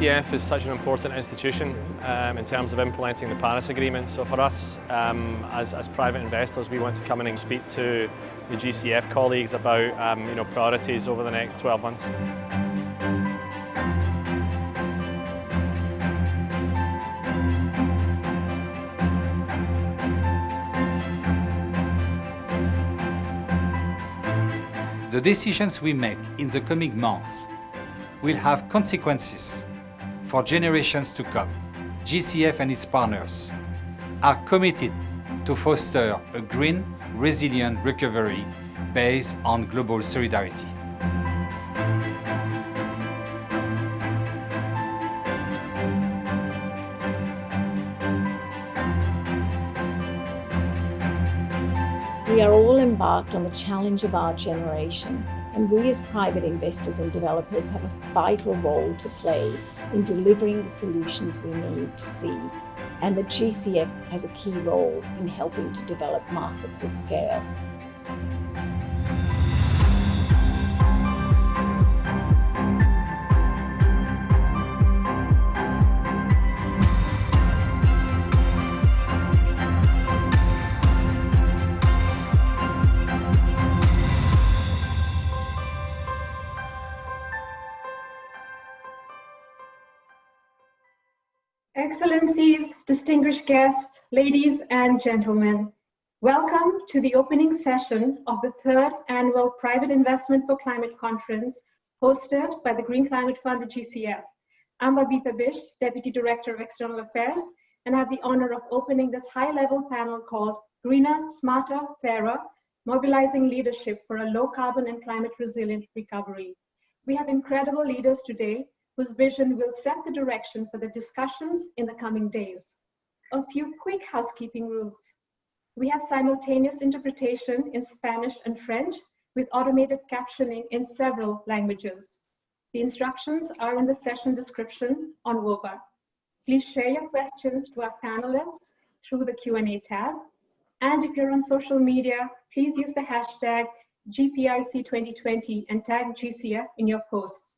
GCF is such an important institution in terms of implementing the Paris Agreement. So for us, as private investors, we want to come in and speak to the GCF colleagues about priorities over the next 12 months. The decisions we make in the coming months will have consequences for generations to come. GCF and its partners are committed to foster a green, resilient recovery based on global solidarity. We are all embarked on the challenge of our generation, and we as private investors and developers have a vital role to play in delivering the solutions we need to see, and the GCF has a key role in helping to develop markets at scale. Excellencies, distinguished guests, ladies and gentlemen, welcome to the opening session of the third annual Private Investment for Climate Conference hosted by the Green Climate Fund, the GCF. I'm Babita Bish, Deputy Director of External Affairs, and I have the honor of opening this high-level panel called Greener, Smarter, Fairer, Mobilizing Leadership for a Low-Carbon and Climate-Resilient Recovery. We have incredible leaders today whose vision will set the direction for the discussions in the coming days. A few quick housekeeping rules. We have simultaneous interpretation in Spanish and French with automated captioning in several languages. The instructions are in the session description on WOBA. Please share your questions to our panelists through the Q&A tab. And if you're on social media, please use the hashtag GPIC 2020 and tag GCF in your posts.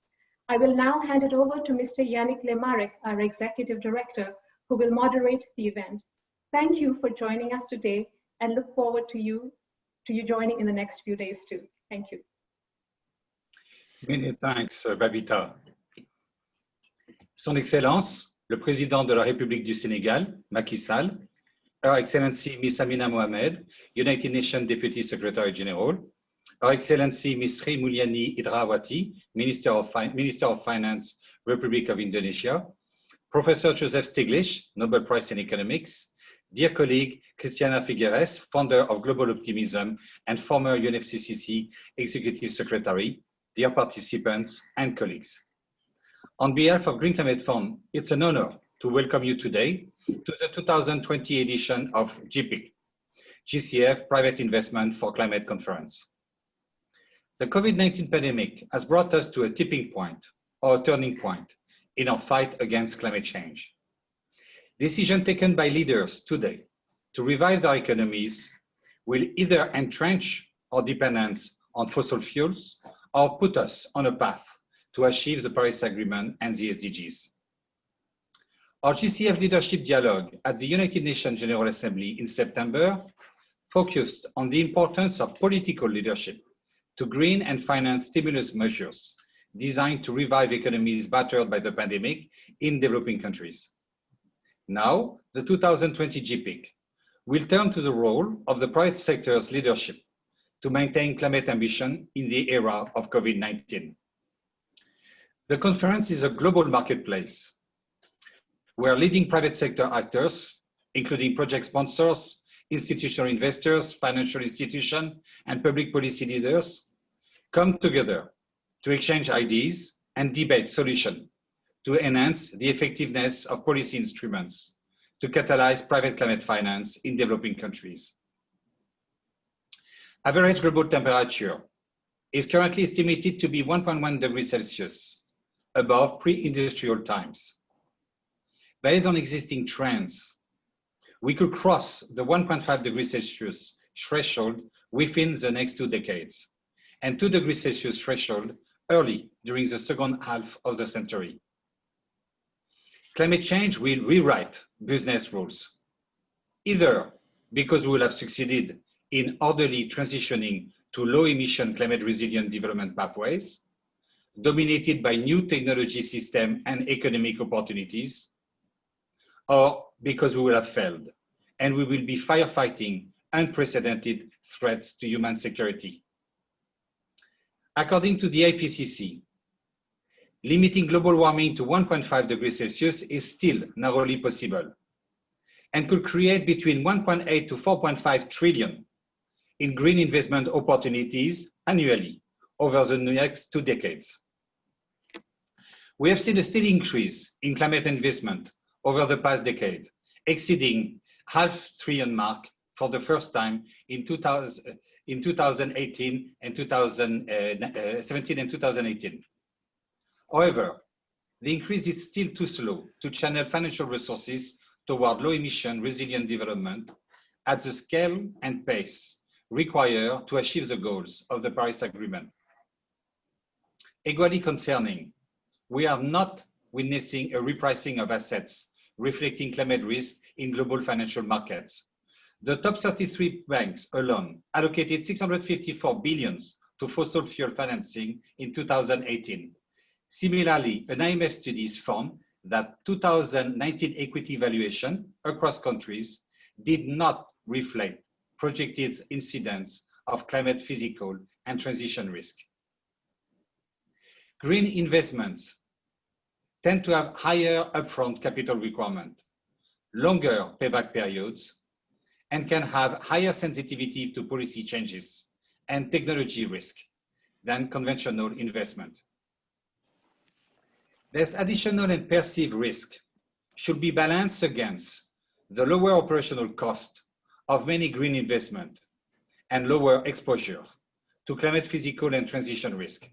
I will now hand it over to Mr. Yannick Lemarek, our Executive Director, who will moderate the event. Thank you for joining us today and look forward to you joining in the next few days too. Thank you. Many thanks, Babita. Son Excellence, le Président de la République du Sénégal, Macky Sall, Her Excellency Miss Amina Mohamed, United Nations Deputy Secretary General, Her Excellency Ms. Sri Mulyani Indrawati, Minister of Finance, Republic of Indonesia, Professor Joseph Stiglitz, Nobel Prize in Economics, dear colleague Christiana Figueres, founder of Global Optimism and former UNFCCC Executive Secretary, dear participants and colleagues. On behalf of Green Climate Fund, it's an honor to welcome you today to the 2020 edition of GPIC, GCF Private Investment for Climate Conference. The COVID-19 pandemic has brought us to a tipping point or a turning point in our fight against climate change. Decisions taken by leaders today to revive their economies will either entrench our dependence on fossil fuels or put us on a path to achieve the Paris Agreement and the SDGs. Our GCF Leadership Dialogue at the United Nations General Assembly in September focused on the importance of political leadership to green and finance stimulus measures designed to revive economies battered by the pandemic in developing countries. Now, the 2020 GPIC will turn to the role of the private sector's leadership to maintain climate ambition in the era of COVID-19. The conference is a global marketplace where leading private sector actors, including project sponsors, institutional investors, financial institutions, and public policy leaders come together to exchange ideas and debate solutions to enhance the effectiveness of policy instruments to catalyze private climate finance in developing countries. Average global temperature is currently estimated to be 1.1 degrees Celsius above pre-industrial times. Based on existing trends, we could cross the 1.5 degrees Celsius threshold within the next 2 decades, and 2 degrees Celsius threshold early during the second half of the century. Climate change will rewrite business rules, either because we will have succeeded in orderly transitioning to low-emission climate-resilient development pathways, dominated by new technology systems and economic opportunities, or because we will have failed and we will be firefighting unprecedented threats to human security. According to the IPCC, limiting global warming to 1.5 degrees Celsius is still narrowly possible and could create between 1.8 to 4.5 trillion in green investment opportunities annually over the next 2 decades. We have seen a steady increase in climate investment over the past decade, exceeding $500 billion mark for the first time in 2018 and 2017 and 2018. However, the increase is still too slow to channel financial resources toward low-emission resilient development at the scale and pace required to achieve the goals of the Paris Agreement. Equally concerning, we are not witnessing a repricing of assets reflecting climate risk in global financial markets. The top 33 banks alone allocated $654 billion to fossil fuel financing in 2018. Similarly, an IMF study found that 2019 equity valuation across countries did not reflect projected incidence of climate physical and transition risk. Green investments tend to have higher upfront capital requirement, longer payback periods, and can have higher sensitivity to policy changes and technology risk than conventional investment. This additional and perceived risk should be balanced against the lower operational cost of many green investment and lower exposure to climate physical and transition risk.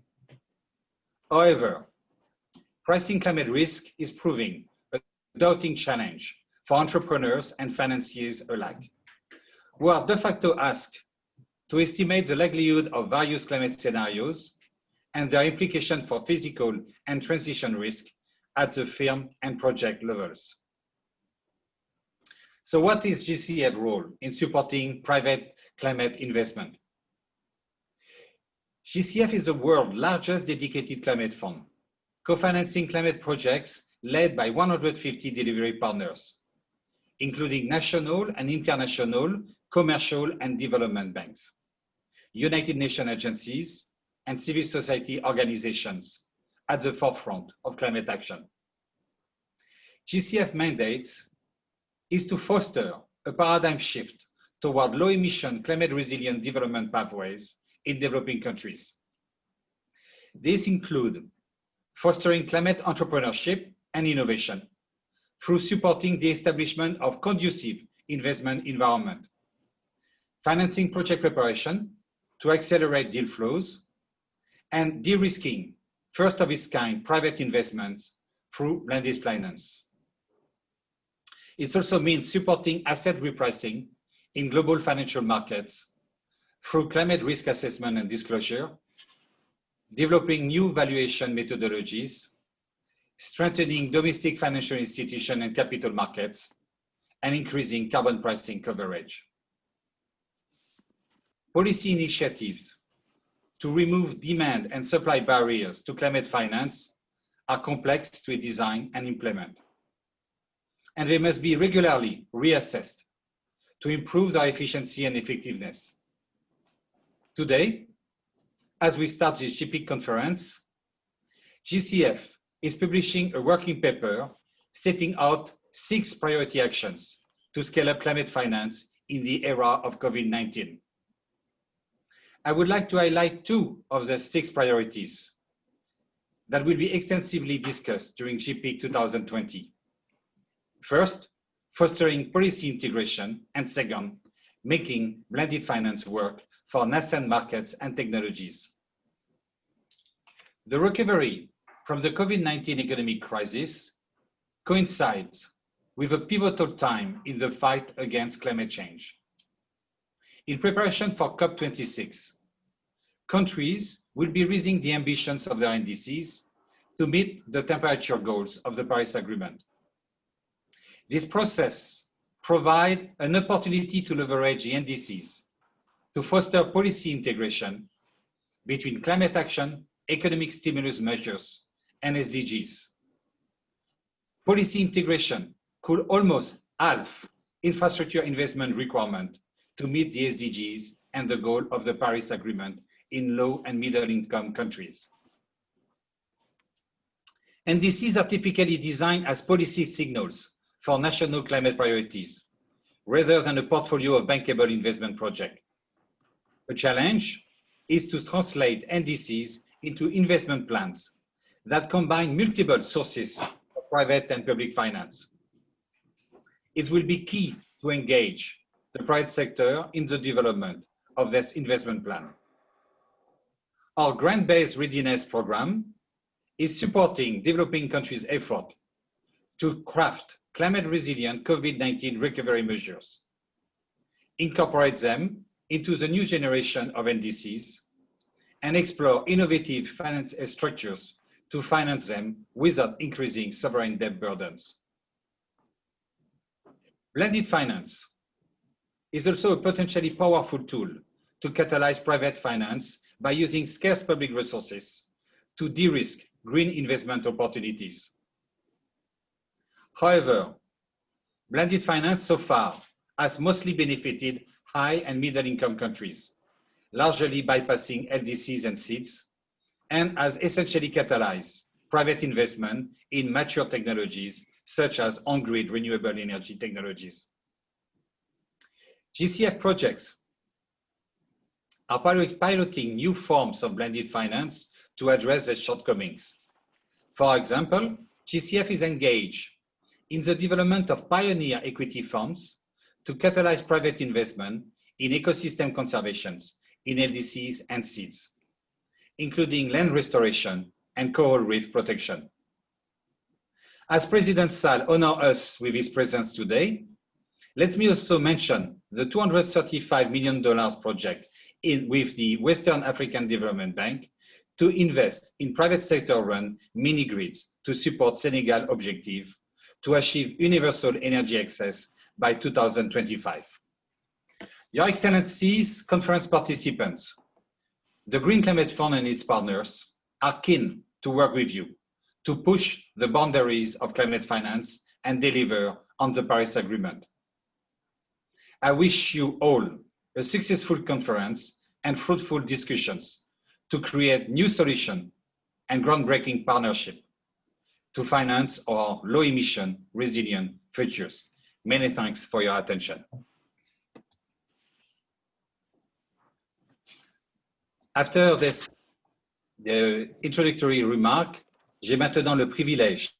However, pricing climate risk is proving a daunting challenge for entrepreneurs and financiers alike, who are de facto asked to estimate the likelihood of various climate scenarios and their implication for physical and transition risk at the firm and project levels. So what is GCF role in supporting private climate investment? GCF is the world's largest dedicated climate fund, co-financing climate projects led by 150 delivery partners, including national and international commercial and development banks, United Nations agencies, and civil society organizations at the forefront of climate action. GCF mandate is to foster a paradigm shift toward low-emission, climate-resilient development pathways in developing countries. These include fostering climate entrepreneurship and innovation through supporting the establishment of conducive investment environment, financing project preparation to accelerate deal flows, and de-risking first-of-its-kind private investments through blended finance. It also means supporting asset repricing in global financial markets through climate risk assessment and disclosure, developing new valuation methodologies, strengthening domestic financial institutions and capital markets, and increasing carbon pricing coverage. Policy initiatives to remove demand and supply barriers to climate finance are complex to design and implement, and they must be regularly reassessed to improve their efficiency and effectiveness. Today, as we start this GPIC conference, GCF is publishing a working paper setting out 6 priority actions to scale up climate finance in the era of COVID-19. I would like to highlight 2 of the 6 priorities that will be extensively discussed during GPIC 2020. First, fostering policy integration, and second, making blended finance work for nascent markets and technologies. The recovery from the COVID-19 economic crisis coincides with a pivotal time in the fight against climate change. In preparation for COP26, countries will be raising the ambitions of their NDCs to meet the temperature goals of the Paris Agreement. This process provides an opportunity to leverage the NDCs to foster policy integration between climate action, economic stimulus measures, and SDGs. Policy integration could almost halve infrastructure investment requirement to meet the SDGs and the goal of the Paris Agreement in low and middle income countries. NDCs are typically designed as policy signals for national climate priorities, rather than a portfolio of bankable investment projects. A challenge is to translate NDCs into investment plans that combine multiple sources of private and public finance. It will be key to engage the private sector in the development of this investment plan. Our grant-based readiness program is supporting developing countries' effort to craft climate-resilient COVID-19 recovery measures, incorporate them into the new generation of NDCs, and explore innovative finance structures to finance them without increasing sovereign debt burdens. Blended finance is also a potentially powerful tool to catalyze private finance by using scarce public resources to de-risk green investment opportunities. However, blended finance so far has mostly benefited high and middle income countries, largely bypassing LDCs and seeds, and has essentially catalyzed private investment in mature technologies such as on-grid renewable energy technologies. GCF projects are piloting new forms of blended finance to address their shortcomings. For example, GCF is engaged in the development of pioneer equity funds to catalyze private investment in ecosystem conservations in LDCs and seeds, including land restoration and coral reef protection. As President Sall honors us with his presence today, let me also mention the $235 million project with the Western African Development Bank to invest in private sector-run mini-grids to support Senegal's objective to achieve universal energy access by 2025. Your Excellencies, conference participants, the Green Climate Fund and its partners are keen to work with you to push the boundaries of climate finance and deliver on the Paris Agreement. I wish you all a successful conference and fruitful discussions to create new solutions and groundbreaking partnership to finance our low-emission, resilient futures. Many thanks for your attention. After the introductory remark, j'ai maintenant le privilège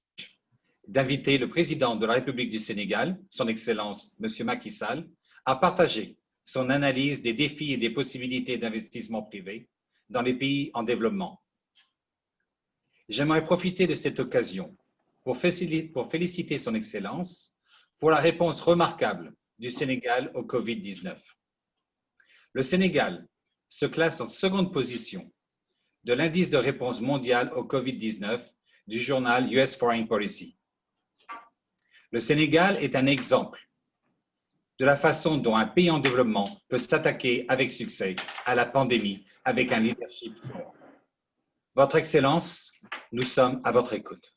d'inviter le président de la République du Sénégal, son Excellence Monsieur Macky Sall, à partager son analyse des défis et des possibilités d'investissement privé dans les pays en développement. J'aimerais profiter de cette occasion pour féliciter son Excellence pour la réponse remarquable du Sénégal au Covid-19. Le Sénégal se classe en seconde position de l'indice de réponse mondial au Covid-19 du journal US Foreign Policy. Le Sénégal est un exemple de la façon dont un pays en développement peut s'attaquer avec succès à la pandémie avec un leadership fort. Votre Excellence, nous sommes à votre écoute.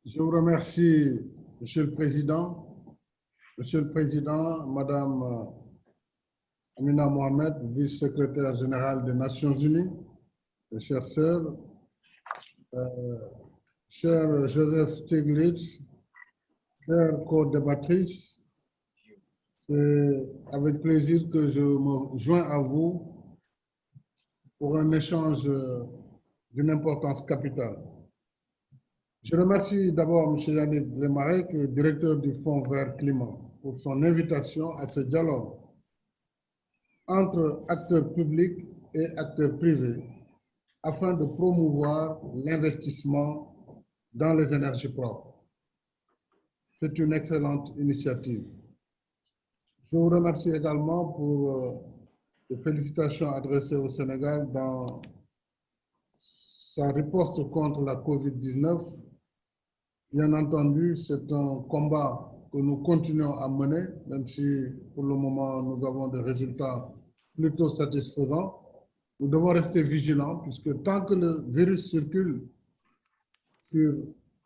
Je vous remercie, Monsieur le Président. Monsieur le Président, Madame Amina Mohamed, vice-secrétaire générale des Nations Unies, mes chères sœurs, cher Joseph Stiglitz, chère co-débattrice, c'est avec plaisir que je me joins à vous pour un échange d'une importance capitale. Je remercie d'abord M. Yannick Lemarek, directeur du Fonds vert climat, pour son invitation à ce dialogue entre acteurs publics et acteurs privés afin de promouvoir l'investissement dans les énergies propres. C'est une excellente initiative. Je vous remercie également pour les félicitations adressées au Sénégal dans sa riposte contre la COVID-19 Bien entendu, c'est un combat que nous continuons à mener, même si pour le moment nous avons des résultats plutôt satisfaisants. Nous devons rester vigilants puisque tant que le virus circule sur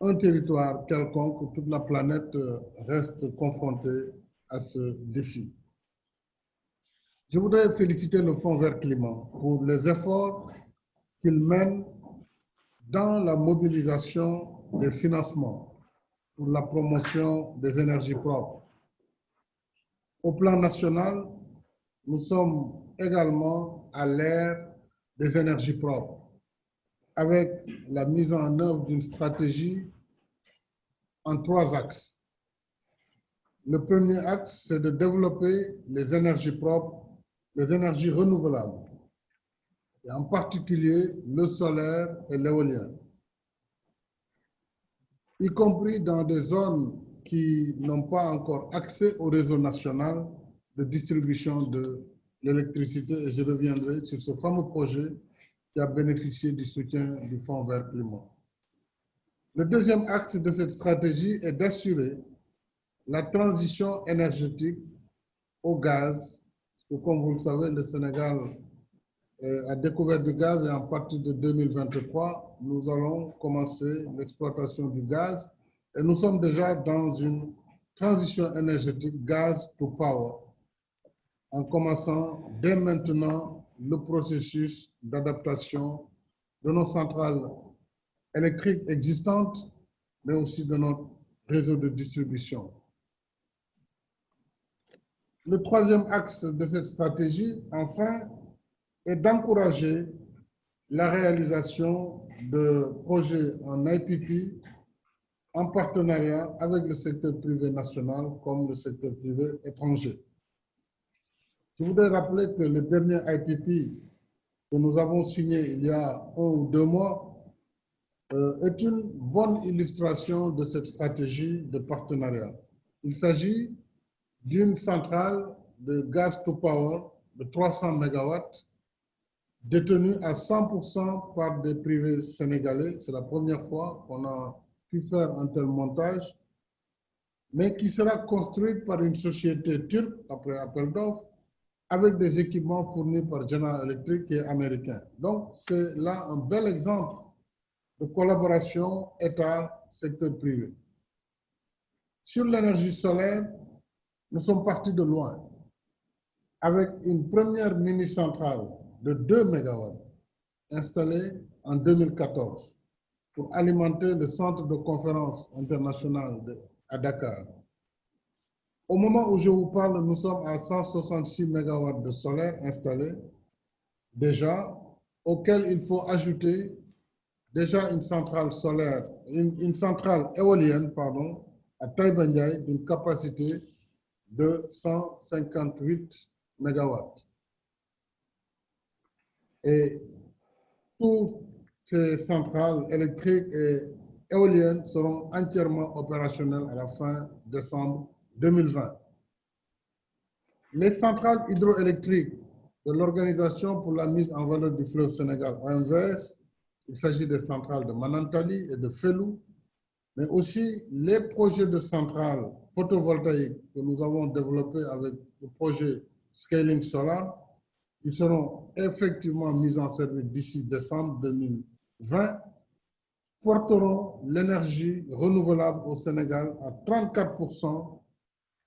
un territoire quelconque, toute la planète reste confrontée à ce défi. Je voudrais féliciter le Fonds vert climat pour les efforts qu'il mène dans la mobilisation des financements pour la promotion des énergies propres. Au plan national, nous sommes également à l'ère des énergies propres, avec la mise en œuvre d'une stratégie en 3 axes. Le premier axe, c'est de développer les énergies propres, les énergies renouvelables, et en particulier le solaire et l'éolien, y compris dans des zones qui n'ont pas encore accès au réseau national de distribution de l'électricité. Et je reviendrai sur ce fameux projet qui a bénéficié du soutien du Fonds vert climat. Le deuxième axe de cette stratégie est d'assurer la transition énergétique au gaz. Parce que, comme vous le savez, le Sénégal a découvert du gaz et à partir de 2023, nous allons commencer l'exploitation du gaz. Et nous sommes déjà dans une transition énergétique gaz to power, en commençant dès maintenant le processus d'adaptation de nos centrales électriques existantes, mais aussi de notre réseau de distribution. Le troisième axe de cette stratégie, enfin, est d'encourager la réalisation de projets en IPP en partenariat avec le secteur privé national comme le secteur privé étranger. Je voudrais rappeler que le dernier IPP que nous avons signé il y a 1 ou 2 mois est une bonne illustration de cette stratégie de partenariat. Il s'agit d'une centrale de gaz to power de 300 MW détenue à 100% par des privés sénégalais. C'est la première fois qu'on a pu faire un tel montage, mais qui sera construite par une société turque après appel d'offres avec des équipements fournis par General Electric qui est américain. Donc, c'est là un bel exemple de collaboration État-secteur privé. Sur l'énergie solaire, nous sommes partis de loin avec une première mini-centrale de 2 MW installée en 2014 pour alimenter le centre de conférence international à Dakar. Au moment où je vous parle, nous sommes à 166 MW de solaire installés déjà, auquel il faut ajouter déjà une centrale solaire, une centrale éolienne, pardon, à Taïbandiaï d'une capacité de 158 MW. Et toutes ces centrales électriques et éoliennes seront entièrement opérationnelles à la fin décembre 2020. Les centrales hydroélectriques de l'Organisation pour la mise en valeur du fleuve Sénégal, OMVS, il s'agit des centrales de Manantali et de Felou, mais aussi les projets de centrales photovoltaïques que nous avons développés avec le projet Scaling Solar, qui seront effectivement mis en service d'ici décembre 2020, porteront l'énergie renouvelable au Sénégal à 34%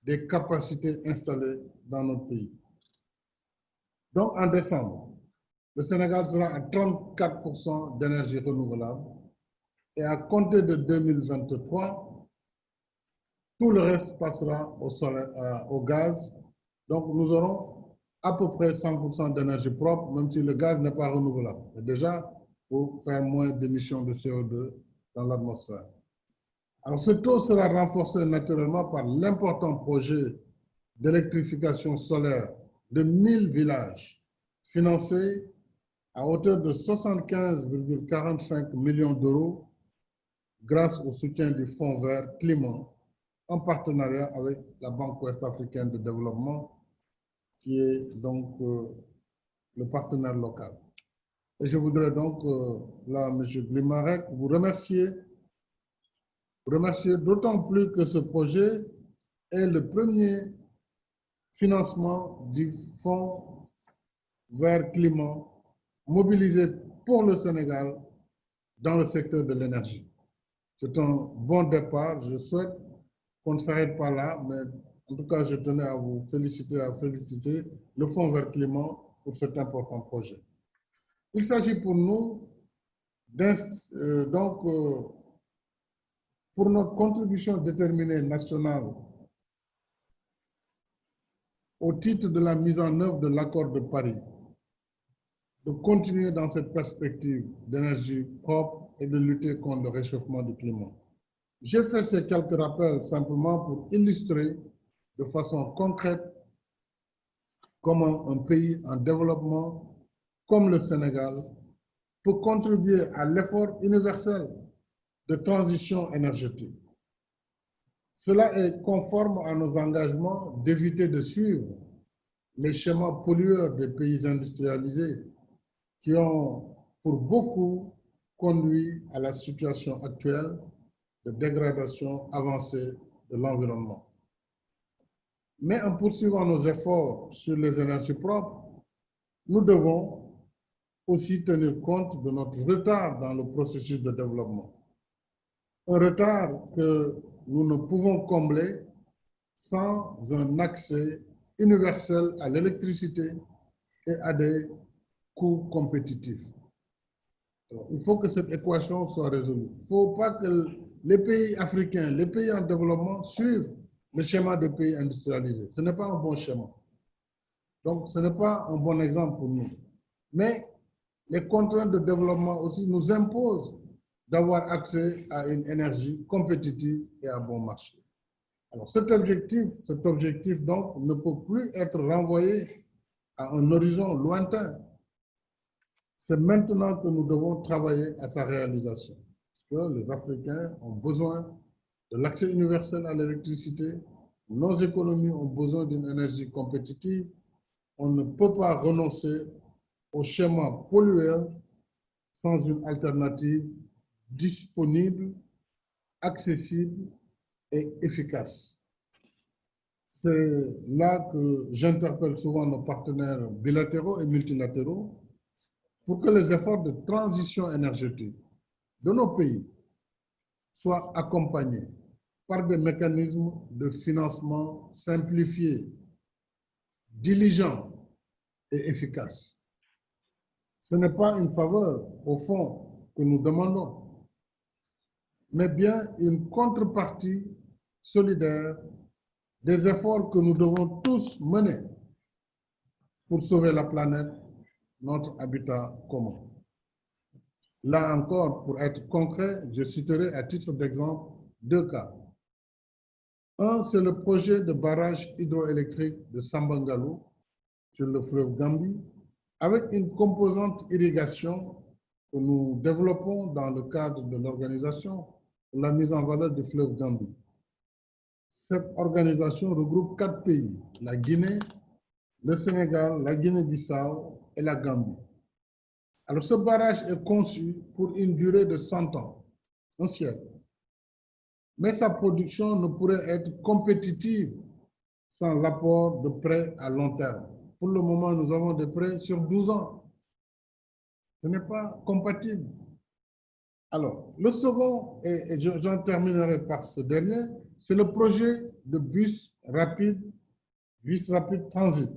des capacités installées dans notre pays. Donc, en décembre, le Sénégal sera à 34% d'énergie renouvelable et à compter de 2023, tout le reste passera au gaz. Donc, nous aurons à peu près 100% d'énergie propre, même si le gaz n'est pas renouvelable. Et déjà, pour faire moins d'émissions de CO2 dans l'atmosphère. Alors, ce taux sera renforcé naturellement par l'important projet d'électrification solaire de 1000 villages, financé à hauteur de 75,45 millions d'euros grâce au soutien du Fonds vert climat en partenariat avec la Banque ouest-africaine de développement qui est donc le partenaire local. Et je voudrais donc, là, M. Glimarek, vous remercier Remercier d'autant plus que ce projet est le premier financement du Fonds vert climat mobilisé pour le Sénégal dans le secteur de l'énergie. C'est un bon départ. Je souhaite qu'on ne s'arrête pas là, mais en tout cas, je tenais à vous féliciter, le Fonds vert climat pour cet important projet. Il s'agit pour nous, pour notre contribution déterminée nationale au titre de la mise en œuvre de l'accord de Paris, de continuer dans cette perspective d'énergie propre et de lutter contre le réchauffement du climat. J'ai fait ces quelques rappels simplement pour illustrer de façon concrète comment un pays en développement comme le Sénégal peut contribuer à l'effort universel de transition énergétique. Cela est conforme à nos engagements d'éviter de suivre les schémas pollueurs des pays industrialisés qui ont pour beaucoup conduit à la situation actuelle de dégradation avancée de l'environnement. Mais en poursuivant nos efforts sur les énergies propres, nous devons aussi tenir compte de notre retard dans le processus de développement. Un retard que nous ne pouvons combler sans un accès universel à l'électricité et à des coûts compétitifs. Il faut que cette équation soit résolue. Il ne faut pas que les pays africains, les pays en développement suivent le schéma des pays industrialisés. Ce n'est pas un bon schéma. Donc, ce n'est pas un bon exemple pour nous. Mais les contraintes de développement aussi nous imposent d'avoir accès à une énergie compétitive et à bon marché. Alors, cet objectif donc ne peut plus être renvoyé à un horizon lointain. C'est maintenant que nous devons travailler à sa réalisation. Parce que les Africains ont besoin de l'accès universel à l'électricité. Nos économies ont besoin d'une énergie compétitive. On ne peut pas renoncer au schéma pollueur sans une alternative disponible, accessible et efficace. C'est là que j'interpelle souvent nos partenaires bilatéraux et multilatéraux pour que les efforts de transition énergétique de nos pays soient accompagnés par des mécanismes de financement simplifiés, diligents et efficaces. Ce n'est pas une faveur, au fond, que nous demandons, mais bien une contrepartie solidaire des efforts que nous devons tous mener pour sauver la planète, notre habitat commun. Là encore, pour être concret, je citerai à titre d'exemple 2 cas. Un, c'est le projet de barrage hydroélectrique de Sambangalou sur le fleuve Gambie, avec une composante irrigation que nous développons dans le cadre de l'organisation pour la mise en valeur du fleuve Gambie. Cette organisation regroupe 4 pays, la Guinée, le Sénégal, la Guinée-Bissau et la Gambie. Alors, ce barrage est conçu pour une durée de 100 ans, un siècle. Mais sa production ne pourrait être compétitive sans l'apport de prêts à long terme. Pour le moment, nous avons des prêts sur 12 ans. Ce n'est pas compatible. Alors, le second, et j'en terminerai par ce dernier, c'est le projet de bus rapide transit,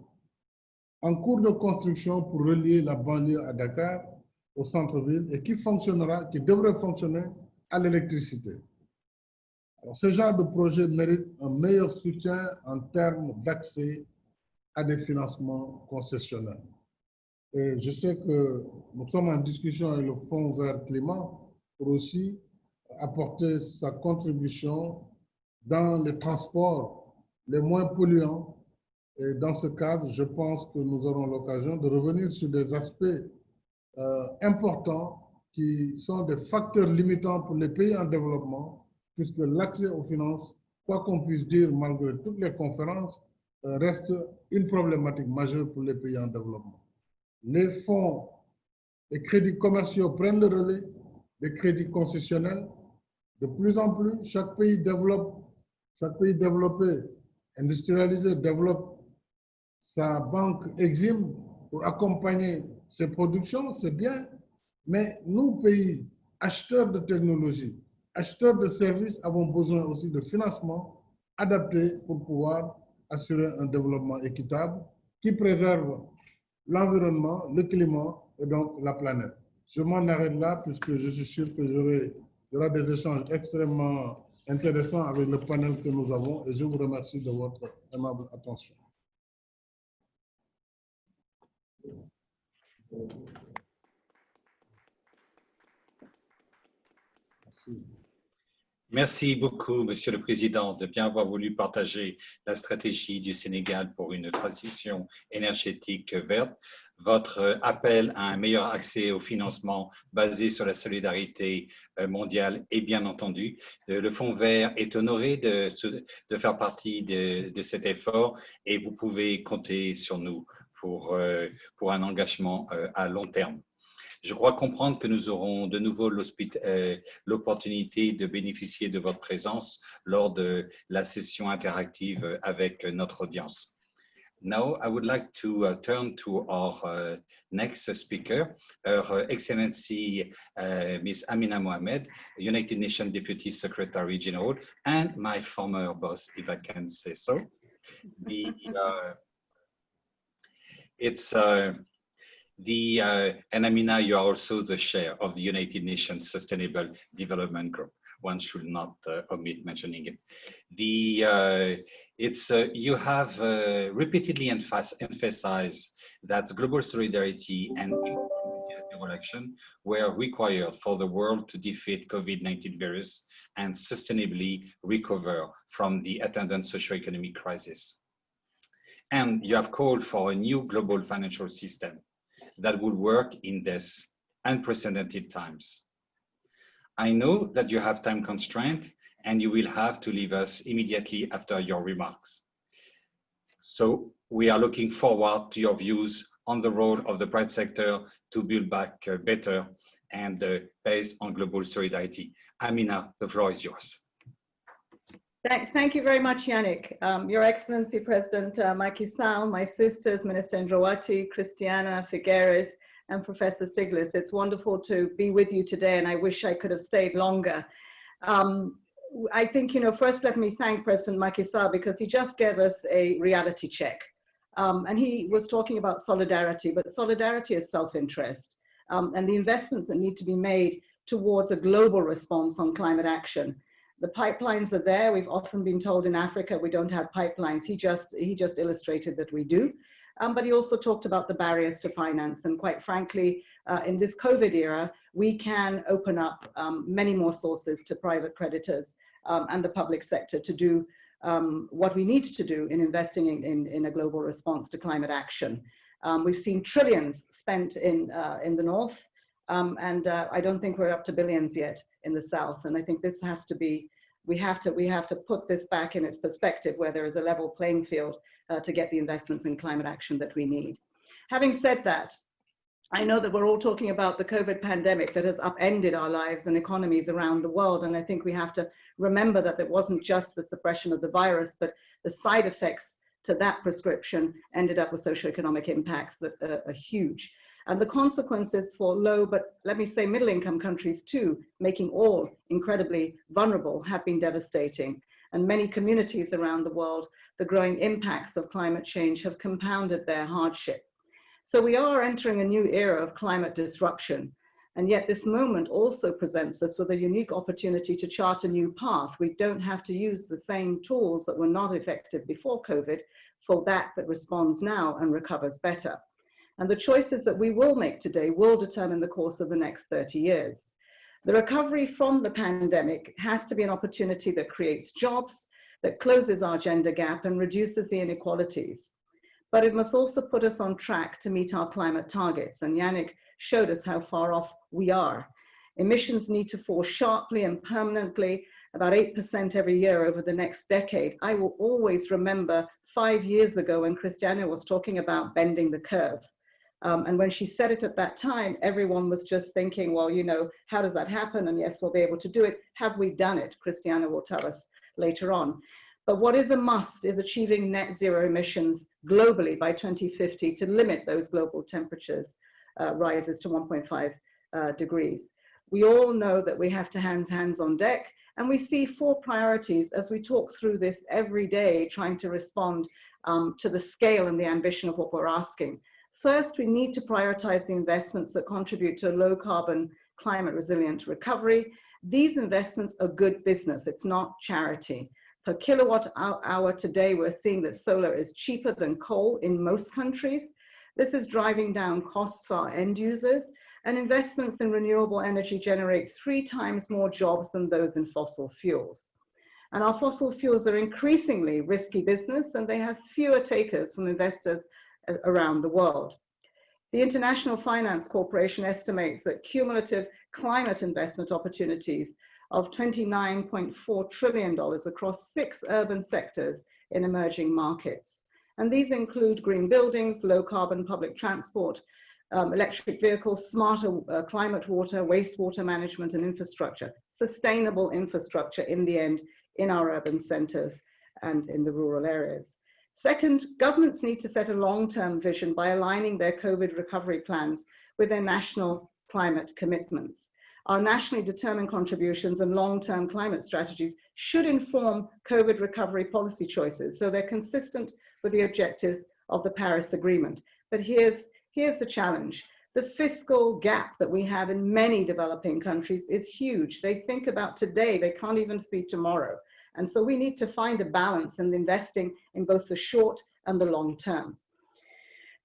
en cours de construction pour relier la banlieue à Dakar au centre-ville et qui devrait fonctionner à l'électricité. Alors, ce genre de projet mérite un meilleur soutien en termes d'accès à des financements concessionnels. Et je sais que nous sommes en discussion avec le Fonds vert climat pour aussi apporter sa contribution dans les transports les moins polluants. Et dans ce cadre, je pense que nous aurons l'occasion de revenir sur des aspects importants qui sont des facteurs limitants pour les pays en développement, puisque l'accès aux finances, quoi qu'on puisse dire malgré toutes les conférences, reste une problématique majeure pour les pays en développement. Les fonds, les crédits commerciaux prennent le relais des crédits concessionnels De plus en plus, chaque pays développé, industrialisé, développe sa banque exime pour accompagner ses productions, c'est bien. Mais nous, pays acheteurs de technologie, acheteurs de services, avons besoin aussi de financement adapté pour pouvoir assurer un développement équitable qui préserve l'environnement, le climat et donc la planète. Je m'en arrête là puisque je suis sûr que il y aura des échanges extrêmement intéressants avec le panel que nous avons et je vous remercie de votre aimable attention. Merci. Merci beaucoup, Monsieur le Président, de bien avoir voulu partager la stratégie du Sénégal pour une transition énergétique verte. Votre appel à un meilleur accès au financement basé sur la solidarité mondiale est bien entendu. Le Fonds vert est honoré de faire partie de cet effort et vous pouvez compter sur nous pour un engagement à long terme. Je crois comprendre que nous aurons de nouveau l'opportunité de bénéficier de votre présence lors de la session interactive avec notre audience. Now, I would like to turn to our next speaker, Her Excellency Ms. Amina Mohamed, United Nations Deputy Secretary General, and my former boss, if I can say so. And Amina, you are also the chair of the United Nations Sustainable Development Group. One should not omit mentioning it. You have repeatedly emphasized that global solidarity and action were required for the world to defeat COVID-19 virus and sustainably recover from the attendant socioeconomic crisis. And you have called for a new global financial system that will work in these unprecedented times. I know that you have time constraint and you will have to leave us immediately after your remarks. So we are looking forward to your views on the role of the private sector to build back better and based on global solidarity. Amina, the floor is yours. Thank you very much, Yannick. Your Excellency, President Macky Sall, my sisters, Minister Ndrawati, Christiana Figueres, and Professor Stiglitz. It's wonderful to be with you today, and I wish I could have stayed longer. I think, first let me thank President Macky Sall because he just gave us a reality check. And he was talking about solidarity, but solidarity is self-interest. And the investments that need to be made towards a global response on climate action. The pipelines are there. We've often been told in Africa we don't have pipelines. He just illustrated that we do. But he also talked about the barriers to finance. And quite frankly, in this COVID era, we can open up many more sources to private creditors and the public sector to do what we need to do in investing in a global response to climate action. We've seen trillions spent in the North. And I don't think we're up to billions yet in the South. And I think this has to be, we have to put this back in its perspective where there is a level playing field to get the investments in climate action that we need. Having said that, I know that we're all talking about the COVID pandemic that has upended our lives and economies around the world. And I think we have to remember that it wasn't just the suppression of the virus, but the side effects to that prescription ended up with socioeconomic impacts that are huge. And the consequences for low, but let me say middle income countries too, making all incredibly vulnerable, have been devastating. And many communities around the world, the growing impacts of climate change have compounded their hardship. So we are entering a new era of climate disruption. And yet this moment also presents us with a unique opportunity to chart a new path. We don't have to use the same tools that were not effective before COVID for that responds now and recovers better. And the choices that we will make today will determine the course of the next 30 years. The recovery from the pandemic has to be an opportunity that creates jobs, that closes our gender gap and reduces the inequalities. But it must also put us on track to meet our climate targets. And Yannick showed us how far off we are. Emissions need to fall sharply and permanently, about 8% every year over the next decade. I will always remember 5 years ago when Christiana was talking about bending the curve. And when she said it at that time, everyone was just thinking, well, you know, how does that happen? And yes, we'll be able to do it. Have we done it? Christiana will tell us later on. But what is a must is achieving net zero emissions globally by 2050 to limit those global temperatures rises to 1.5 degrees. We all know that we have to hands on deck, and we see 4 priorities as we talk through this every day, trying to respond to the scale and the ambition of what we're asking. First, we need to prioritize the investments that contribute to a low carbon, climate resilient recovery. These investments are good business, it's not charity. Per kilowatt hour today, we're seeing that solar is cheaper than coal in most countries. This is driving down costs for our end users, and investments in renewable energy generate 3 times more jobs than those in fossil fuels. And our fossil fuels are increasingly risky business, and they have fewer takers from investors around the world. The International Finance Corporation estimates that cumulative climate investment opportunities of $29.4 trillion across 6 urban sectors in emerging markets. And these include green buildings, low carbon public transport, electric vehicles, smarter climate water, wastewater management and infrastructure, sustainable infrastructure in the end in our urban centers and in the rural areas. Second, governments need to set a long-term vision by aligning their COVID recovery plans with their national climate commitments. Our nationally determined contributions and long-term climate strategies should inform COVID recovery policy choices so they're consistent with the objectives of the Paris Agreement. But here's the challenge. The fiscal gap that we have in many developing countries is huge. They think about today, they can't even see tomorrow. And so we need to find a balance in investing in both the short and the long term.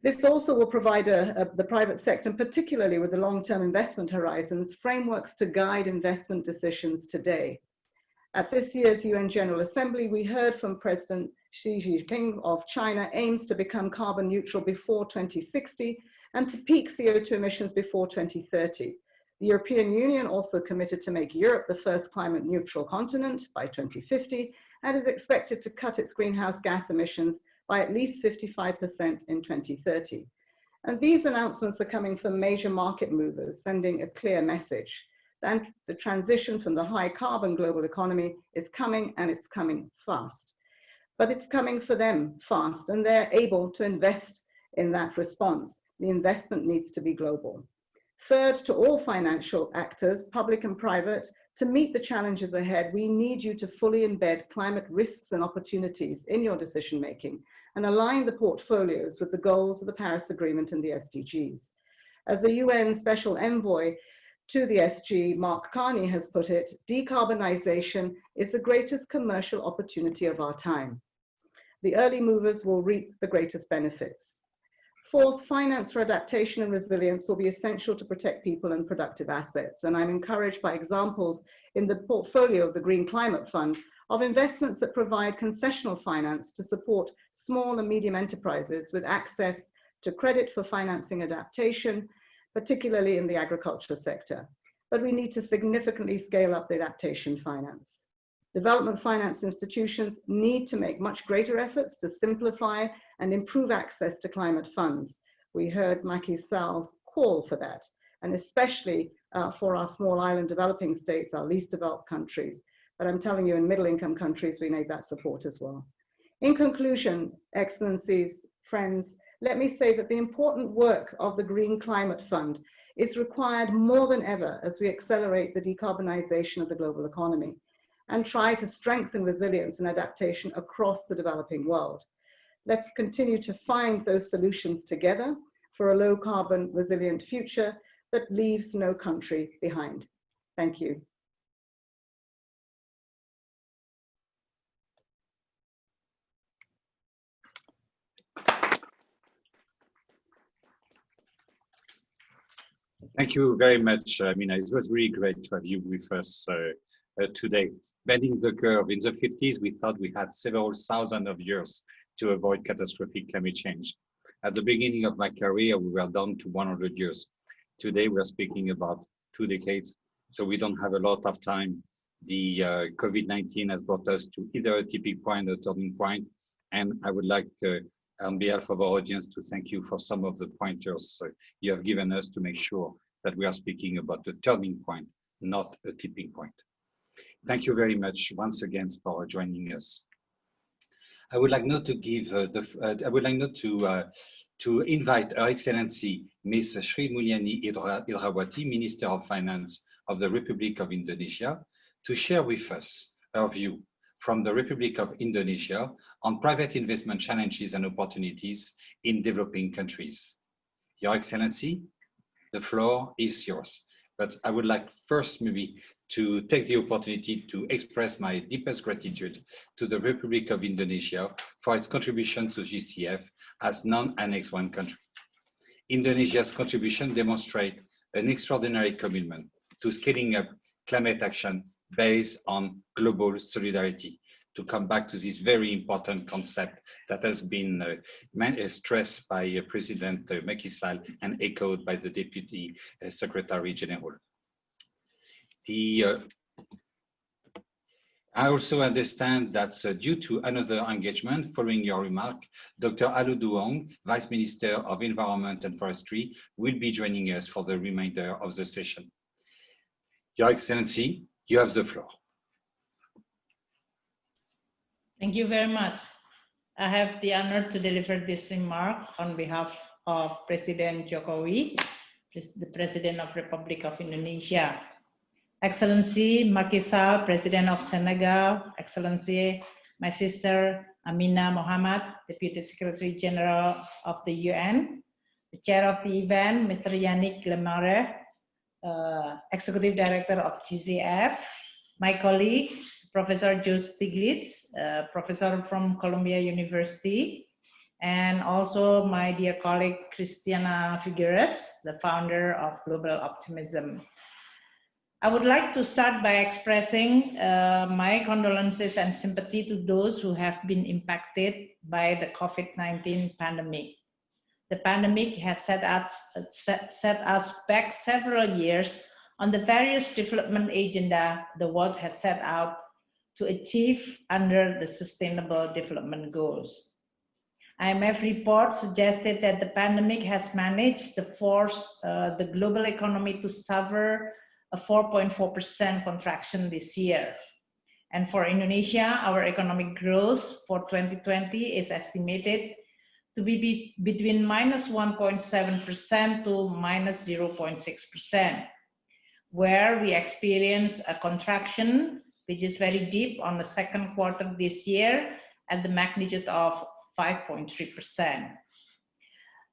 This also will provide the private sector, particularly with the long-term investment horizons, frameworks to guide investment decisions today. At this year's UN General Assembly, we heard from President Xi Jinping of China aims to become carbon neutral before 2060 and to peak CO2 emissions before 2030. The European Union also committed to make Europe the first climate neutral continent by 2050 and is expected to cut its greenhouse gas emissions by at least 55% in 2030. And these announcements are coming from major market movers, sending a clear message. And the transition from the high carbon global economy is coming, and it's coming fast. But it's coming for them fast, and they're able to invest in that response. The investment needs to be global. Third, to all financial actors, public and private, to meet the challenges ahead, we need you to fully embed climate risks and opportunities in your decision-making and align the portfolios with the goals of the Paris Agreement and the SDGs. As the UN Special Envoy to the SG, Mark Carney, has put it, decarbonization is the greatest commercial opportunity of our time. The early movers will reap the greatest benefits. Fourth, finance for adaptation and resilience will be essential to protect people and productive assets. And I'm encouraged by examples in the portfolio of the Green Climate Fund of investments that provide concessional finance to support small and medium enterprises with access to credit for financing adaptation, particularly in the agriculture sector. But we need to significantly scale up the adaptation finance. Development finance institutions need to make much greater efforts to simplify and improve access to climate funds. We heard Macky Sall's call for that, and especially for our small island developing states, our least developed countries. But I'm telling you, in middle income countries, we need that support as well. In conclusion, Excellencies, friends, let me say that the important work of the Green Climate Fund is required more than ever as we accelerate the decarbonization of the global economy and try to strengthen resilience and adaptation across the developing world. Let's continue to find those solutions together for a low carbon resilient future that leaves no country behind. Thank you. Thank you very much, Mina. It was really great to have you with us today. Bending the curve. In the 50s, we thought we had several thousand of years to avoid catastrophic climate change. At the beginning of my career, we were down to 100 years. Today, we're speaking about 2 decades, so we don't have a lot of time. The COVID-19 has brought us to either a tipping point or turning point, and I would like on behalf of our audience, to thank you for some of the pointers you have given us to make sure that we are speaking about a turning point, not a tipping point. Thank you very much once again for joining us. I would like now to give to invite Her Excellency Ms. Sri Mulyani Indrawati, Minister of Finance of the Republic of Indonesia, to share with us her view from the Republic of Indonesia on private investment challenges and opportunities in developing countries. Your Excellency, the floor is yours. But I would like first maybe to take the opportunity to express my deepest gratitude to the Republic of Indonesia for its contribution to GCF as non-Annex I country. Indonesia's contribution demonstrates an extraordinary commitment to scaling up climate action based on global solidarity, to come back to this very important concept that has been stressed by President Macky Sall and echoed by the Deputy Secretary General. I also understand that due to another engagement, following your remark, Dr. Alu Duong, Vice Minister of Environment and Forestry, will be joining us for the remainder of the session. Your Excellency, you have the floor. Thank you very much. I have the honor to deliver this remark on behalf of President Jokowi, the President of Republic of Indonesia. Excellency Macky Sall, President of Senegal, Excellency my sister Amina Mohamad, Deputy Secretary General of the UN, the Chair of the event, Mr. Yannick Lemare, Executive Director of GCF, my colleague, Professor Joe Stiglitz, Professor from Columbia University, and also my dear colleague, Christiana Figueres, the founder of Global Optimism. I would like to start by expressing my condolences and sympathy to those who have been impacted by the COVID-19 pandemic. The pandemic has set us back several years on the various development agenda the world has set out to achieve under the Sustainable Development Goals. IMF report suggested that the pandemic has managed to force the global economy to suffer a 4.4% contraction this year. And for Indonesia, our economic growth for 2020 is estimated to be between -1.7% to -0.6%, where we experience a contraction which is very deep on the second quarter this year at the magnitude of 5.3%.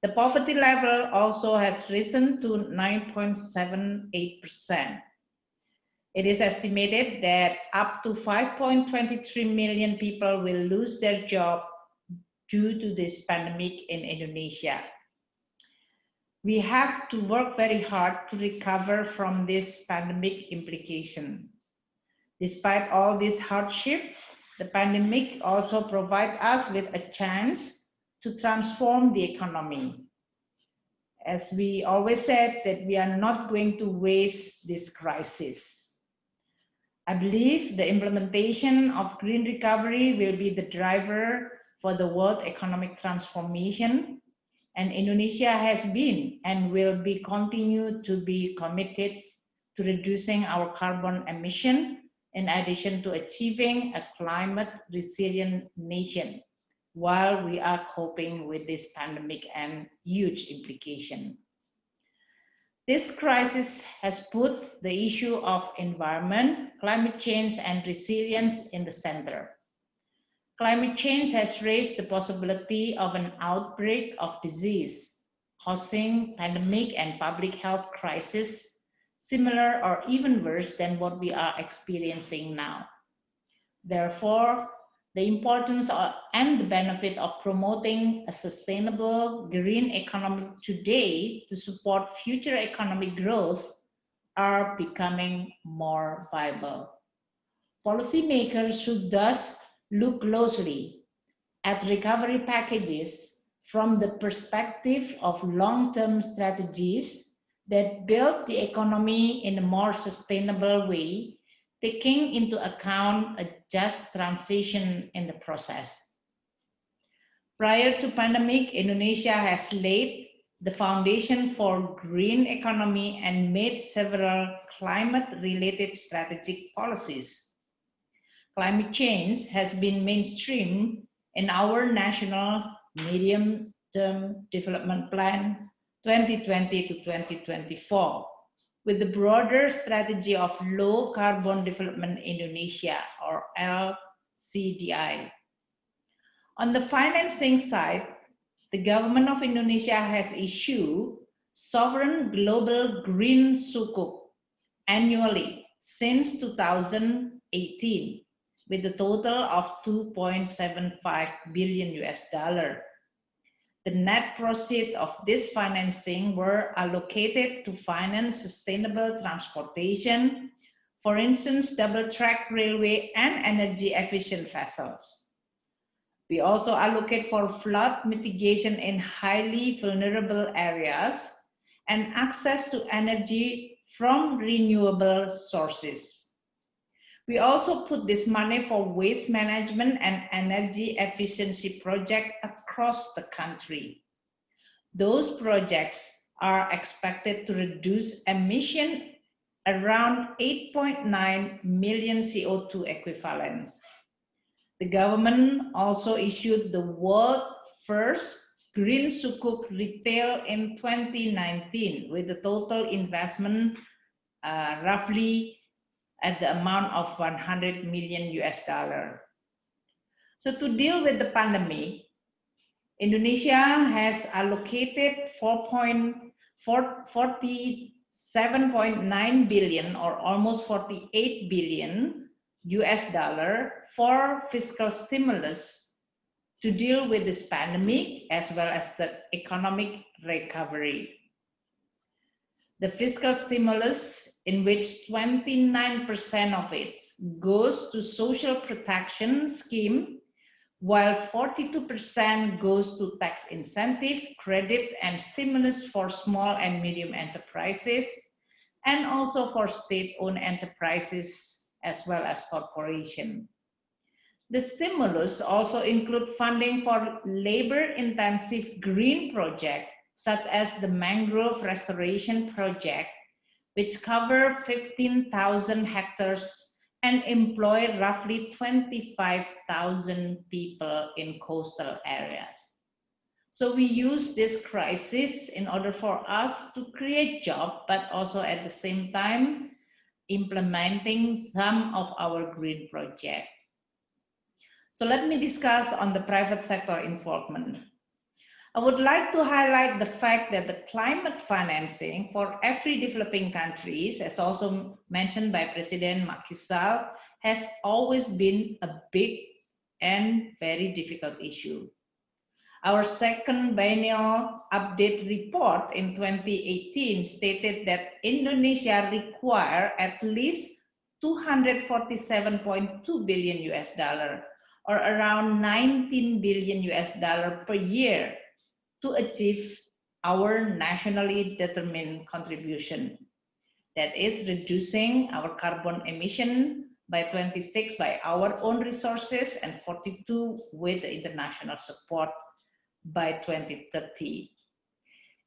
The poverty level also has risen to 9.78%. It is estimated that up to 5.23 million people will lose their job due to this pandemic in Indonesia. We have to work very hard to recover from this pandemic implication. Despite all this hardship, the pandemic also provides us with a chance to transform the economy. As we always said, that we are not going to waste this crisis. I believe the implementation of green recovery will be the driver for the world economic transformation, and Indonesia has been and will be continue to be committed to reducing our carbon emission in addition to achieving a climate resilient nation while we are coping with this pandemic and huge implication. This crisis has put the issue of environment, climate change, and resilience in the center. Climate change has raised the possibility of an outbreak of disease, causing pandemic and public health crisis similar or even worse than what we are experiencing now. Therefore, the importance and the benefit of promoting a sustainable green economy today to support future economic growth are becoming more viable. Policymakers should thus look closely at recovery packages from the perspective of long-term strategies that build the economy in a more sustainable way, taking into account a just transition in the process. Prior to pandemic, Indonesia has laid the foundation for green economy and made several climate-related strategic policies. Climate change has been mainstream in our national medium-term development plan 2020 to 2024, with the broader strategy of low carbon development Indonesia, or LCDI. On the financing side, the government of Indonesia has issued sovereign global green sukuk annually since 2018, with a total of 2.75 billion US dollar. The net proceeds of this financing were allocated to finance sustainable transportation, for instance, double-track railway and energy-efficient vessels. We also allocate for flood mitigation in highly vulnerable areas and access to energy from renewable sources. We also put this money for waste management and energy efficiency projects across the country. Those projects are expected to reduce emission around 8.9 million CO2 equivalents. The government also issued the world's first green sukuk retail in 2019 with a total investment roughly at the amount of 100 million US dollar. So to deal with the pandemic, Indonesia has allocated 47.9 billion or almost 48 billion US dollar for fiscal stimulus to deal with this pandemic as well as the economic recovery. The fiscal stimulus, in which 29% of it goes to social protection scheme, while 42% goes to tax incentive, credit, and stimulus for small and medium enterprises, and also for state-owned enterprises as well as corporations. The stimulus also include funding for labor-intensive green projects, such as the mangrove restoration project, which cover 15,000 hectares and employ roughly 25,000 people in coastal areas. So we use this crisis in order for us to create jobs, but also at the same time, implementing some of our green projects. So let me discuss on the private sector involvement. I would like to highlight the fact that the climate financing for every developing countries, as also mentioned by President Macky Sall, has always been a big and very difficult issue. Our second biennial update report in 2018 stated that Indonesia require at least 247.2 billion US dollar or around 19 billion US dollar per year to achieve our nationally determined contribution. That is reducing our carbon emission by 26 by our own resources and 42 with the international support by 2030.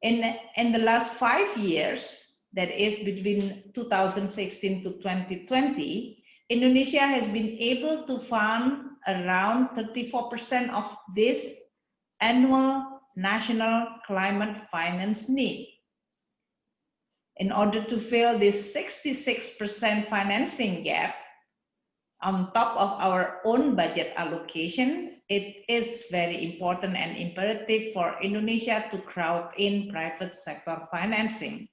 In the last 5 years, that is between 2016 to 2020, Indonesia has been able to fund around 34% of this annual national climate finance need. In order to fill this 66% financing gap, on top of our own budget allocation, it is very important and imperative for Indonesia to crowd in private sector financing.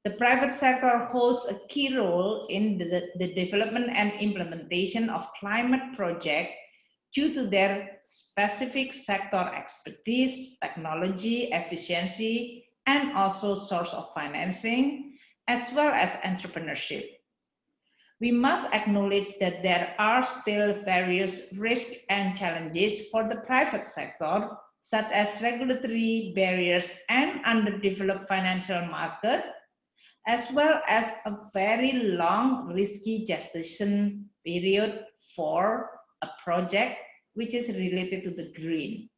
The private sector holds a key role in the development and implementation of climate projects due to their specific sector expertise, technology, efficiency, and also source of financing, as well as entrepreneurship. We must acknowledge that there are still various risks and challenges for the private sector, such as regulatory barriers and underdeveloped financial market, as well as a very long, risky gestation period for a project which is related to the green.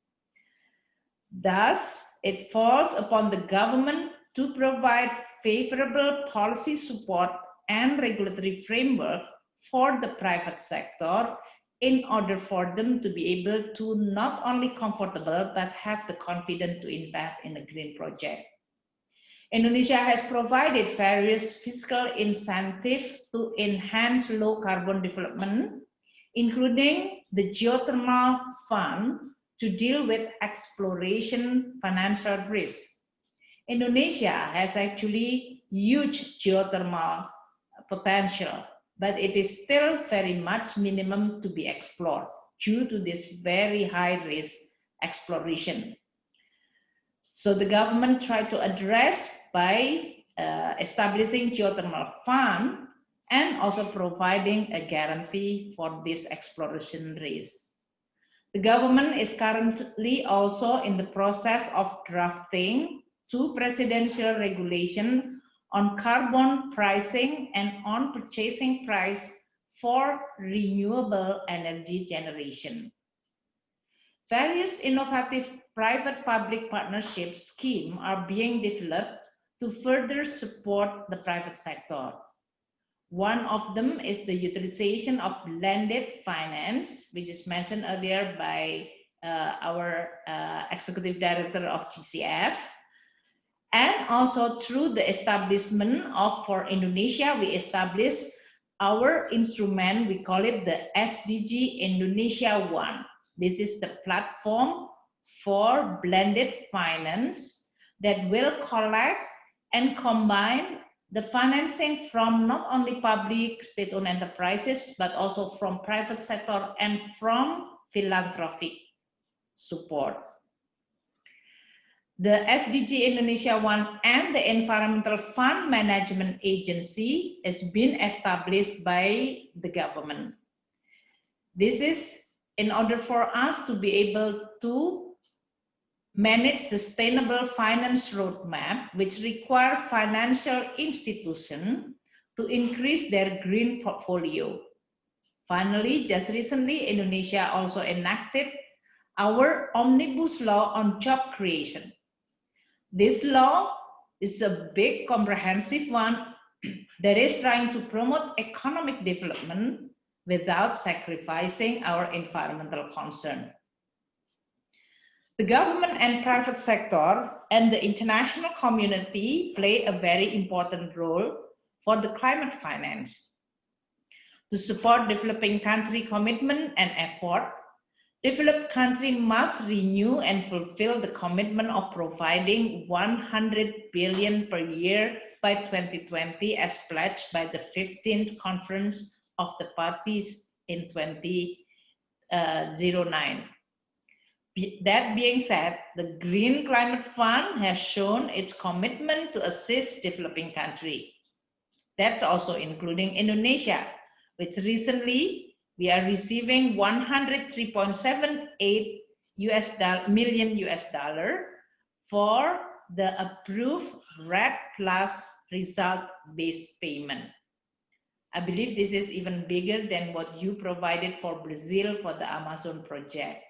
Thus, it falls upon the government to provide favorable policy support and regulatory framework for the private sector in order for them to be able to not only comfortable but have the confidence to invest in a green project. Indonesia has provided various fiscal incentives to enhance low carbon development, including the geothermal fund to deal with exploration financial risk. Indonesia has actually huge geothermal potential, but it is still very much minimum to be explored due to this very high risk exploration. So the government tried to address by establishing geothermal fund and also providing a guarantee for this exploration risk. The government is currently also in the process of drafting 2 presidential regulations on carbon pricing and on purchasing price for renewable energy generation. Various innovative private-public partnership schemes are being developed to further support the private sector. One of them is the utilization of blended finance, which is mentioned earlier by our Executive Director of GCF. And also through the establishment of, for Indonesia, we established our instrument, we call it the SDG Indonesia One. This is the platform for blended finance that will collect and combine the financing from not only public state-owned enterprises, but also from private sector and from philanthropic support. The SDG Indonesia One and the Environmental Fund Management Agency has been established by the government. This is in order for us to be able to manage sustainable finance roadmap, which require financial institutions to increase their green portfolio. Finally, just recently, Indonesia also enacted our Omnibus Law on job creation. This law is a big comprehensive one that is trying to promote economic development without sacrificing our environmental concern. The government and private sector and the international community play a very important role for the climate finance. To support developing country commitment and effort, developed countries must renew and fulfill the commitment of providing 100 billion per year by 2020 as pledged by the 15th Conference of the Parties in 2009. That being said, the Green Climate Fund has shown its commitment to assist developing countries. That's also including Indonesia, which recently we are receiving $103.78 million for the approved RED Plus result-based payment. I believe this is even bigger than what you provided for Brazil for the Amazon project.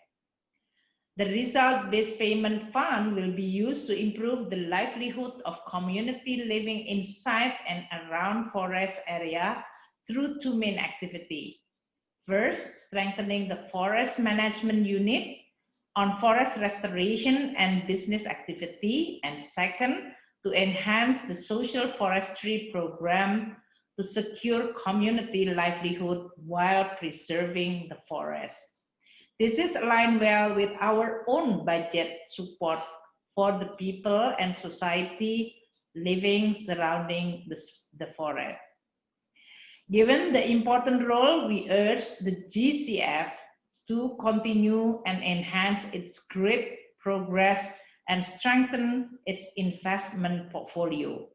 The result-based payment fund will be used to improve the livelihood of community living inside and around forest area through 2 main activities. First, strengthening the forest management unit on forest restoration and business activity. And second, to enhance the social forestry program to secure community livelihood while preserving the forest. This is aligned well with our own budget support for the people and society living surrounding the forest. Given the important role, we urge the GCF to continue and enhance its great progress and strengthen its investment portfolio.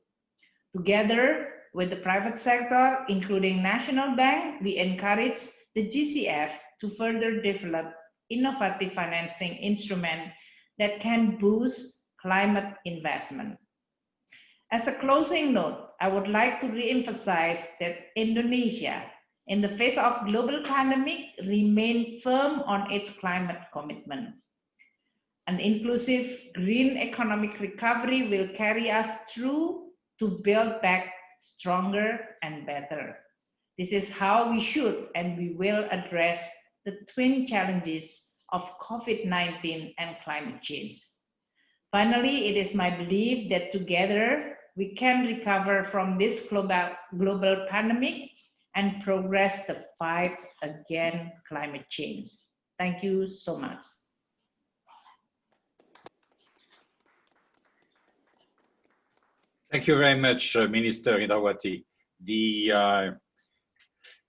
Together with the private sector, including National Bank, we encourage the GCF to further develop innovative financing instruments that can boost climate investment. As a closing note, I would like to re-emphasize that Indonesia, in the face of global pandemic, remains firm on its climate commitment. An inclusive green economic recovery will carry us through to build back stronger and better. This is how we should and we will address the twin challenges of COVID-19 and climate change. Finally, it is my belief that together we can recover from this global pandemic and progress the fight against climate change. Thank you so much. Thank you very much, Minister Indrawati.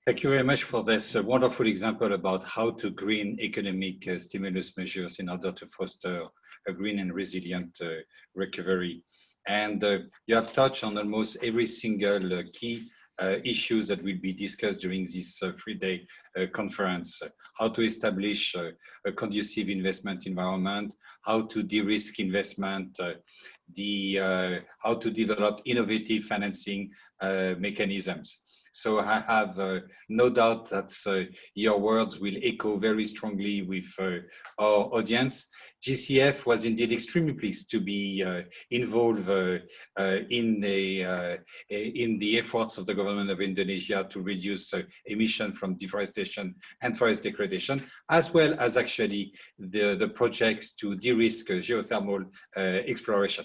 Thank you very much for this wonderful example about how to green economic stimulus measures in order to foster a green and resilient recovery. And you have touched on almost every single key issues that will be discussed during this three-day conference. How to establish a conducive investment environment, how to de-risk investment, how to develop innovative financing mechanisms. So I have no doubt that your words will echo very strongly with our audience. GCF was indeed extremely pleased to be involved in the efforts of the government of Indonesia to reduce emission from deforestation and forest degradation, as well as actually the projects to de-risk geothermal exploration.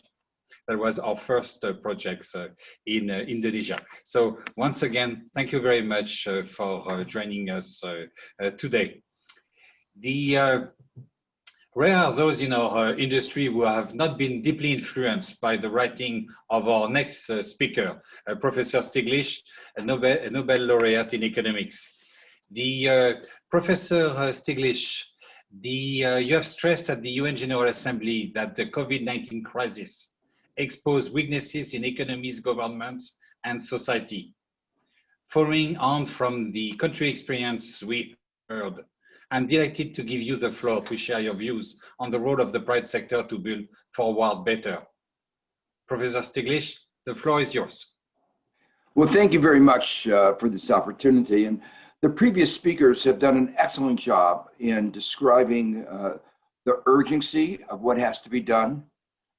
That was our first projects in Indonesia. So once again, thank you very much for joining us today. Rare are those in our industry who have not been deeply influenced by the writing of our next speaker, Professor Stiglitz, a Nobel laureate in economics. Professor Stiglitz, you have stressed at the UN General Assembly that the COVID-19 crisis exposed weaknesses in economies, governments, and society. Following on from the country experience we heard, I'm delighted to give you the floor to share your views on the role of the private sector to build forward better. Professor Stiglitz, the floor is yours. Well, thank you very much for this opportunity. And the previous speakers have done an excellent job in describing the urgency of what has to be done,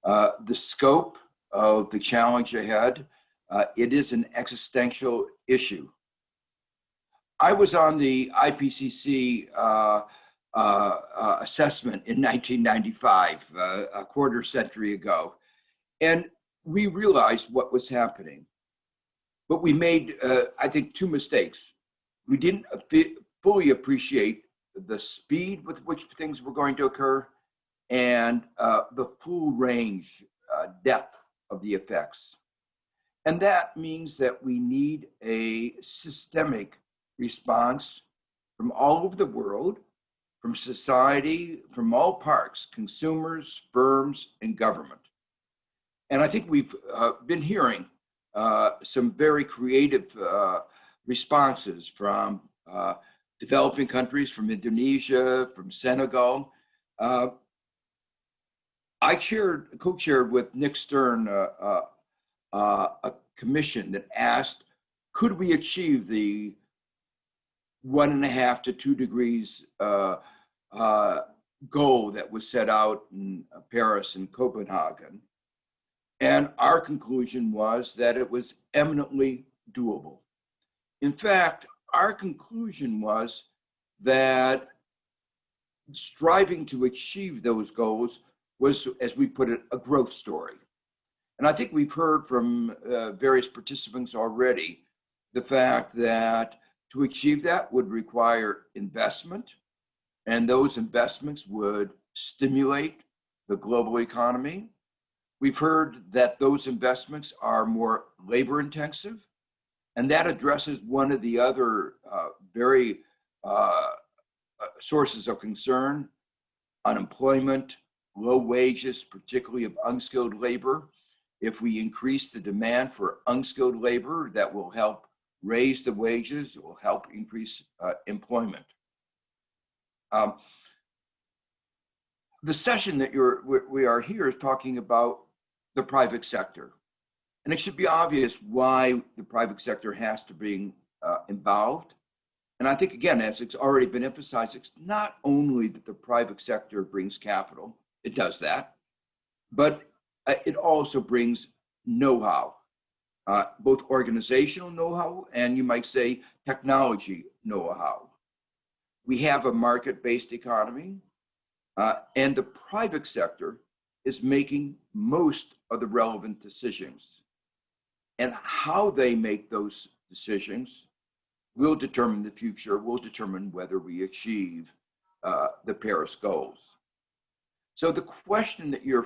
the scope of the challenge ahead. It is an existential issue. I was on the IPCC assessment in 1995, a quarter century ago, and we realized what was happening. But we made, I think, two mistakes. We didn't fully appreciate the speed with which things were going to occur and the full range, depth of the effects. And that means that we need a systemic response from all over the world, from society, from all parts, consumers, firms, and government. And I think we've been hearing some very creative responses from developing countries, from Indonesia, from Senegal. I co-chaired with Nick Stern a commission that asked, could we achieve the 1.5 to 2 degrees goal that was set out in Paris and Copenhagen? And our conclusion was that it was eminently doable. In fact, our conclusion was that striving to achieve those goals was, as we put it, a growth story. And I think we've heard from various participants already the fact that to achieve that would require investment, and those investments would stimulate the global economy. We've heard that those investments are more labor intensive, and that addresses one of the other very sources of concern: unemployment, low wages, particularly of unskilled labor. If we increase the demand for unskilled labor, that will help raise the wages, it will help increase employment. The session that we are here is talking about the private sector. And it should be obvious why the private sector has to be involved. And I think, again, as it's already been emphasized, it's not only that the private sector brings capital, it does that, but it also brings know-how, both organizational know-how and you might say technology know-how. We have a market-based economy, and the private sector is making most of the relevant decisions. And how they make those decisions will determine the future, will determine whether we achieve the Paris goals. So the question that you're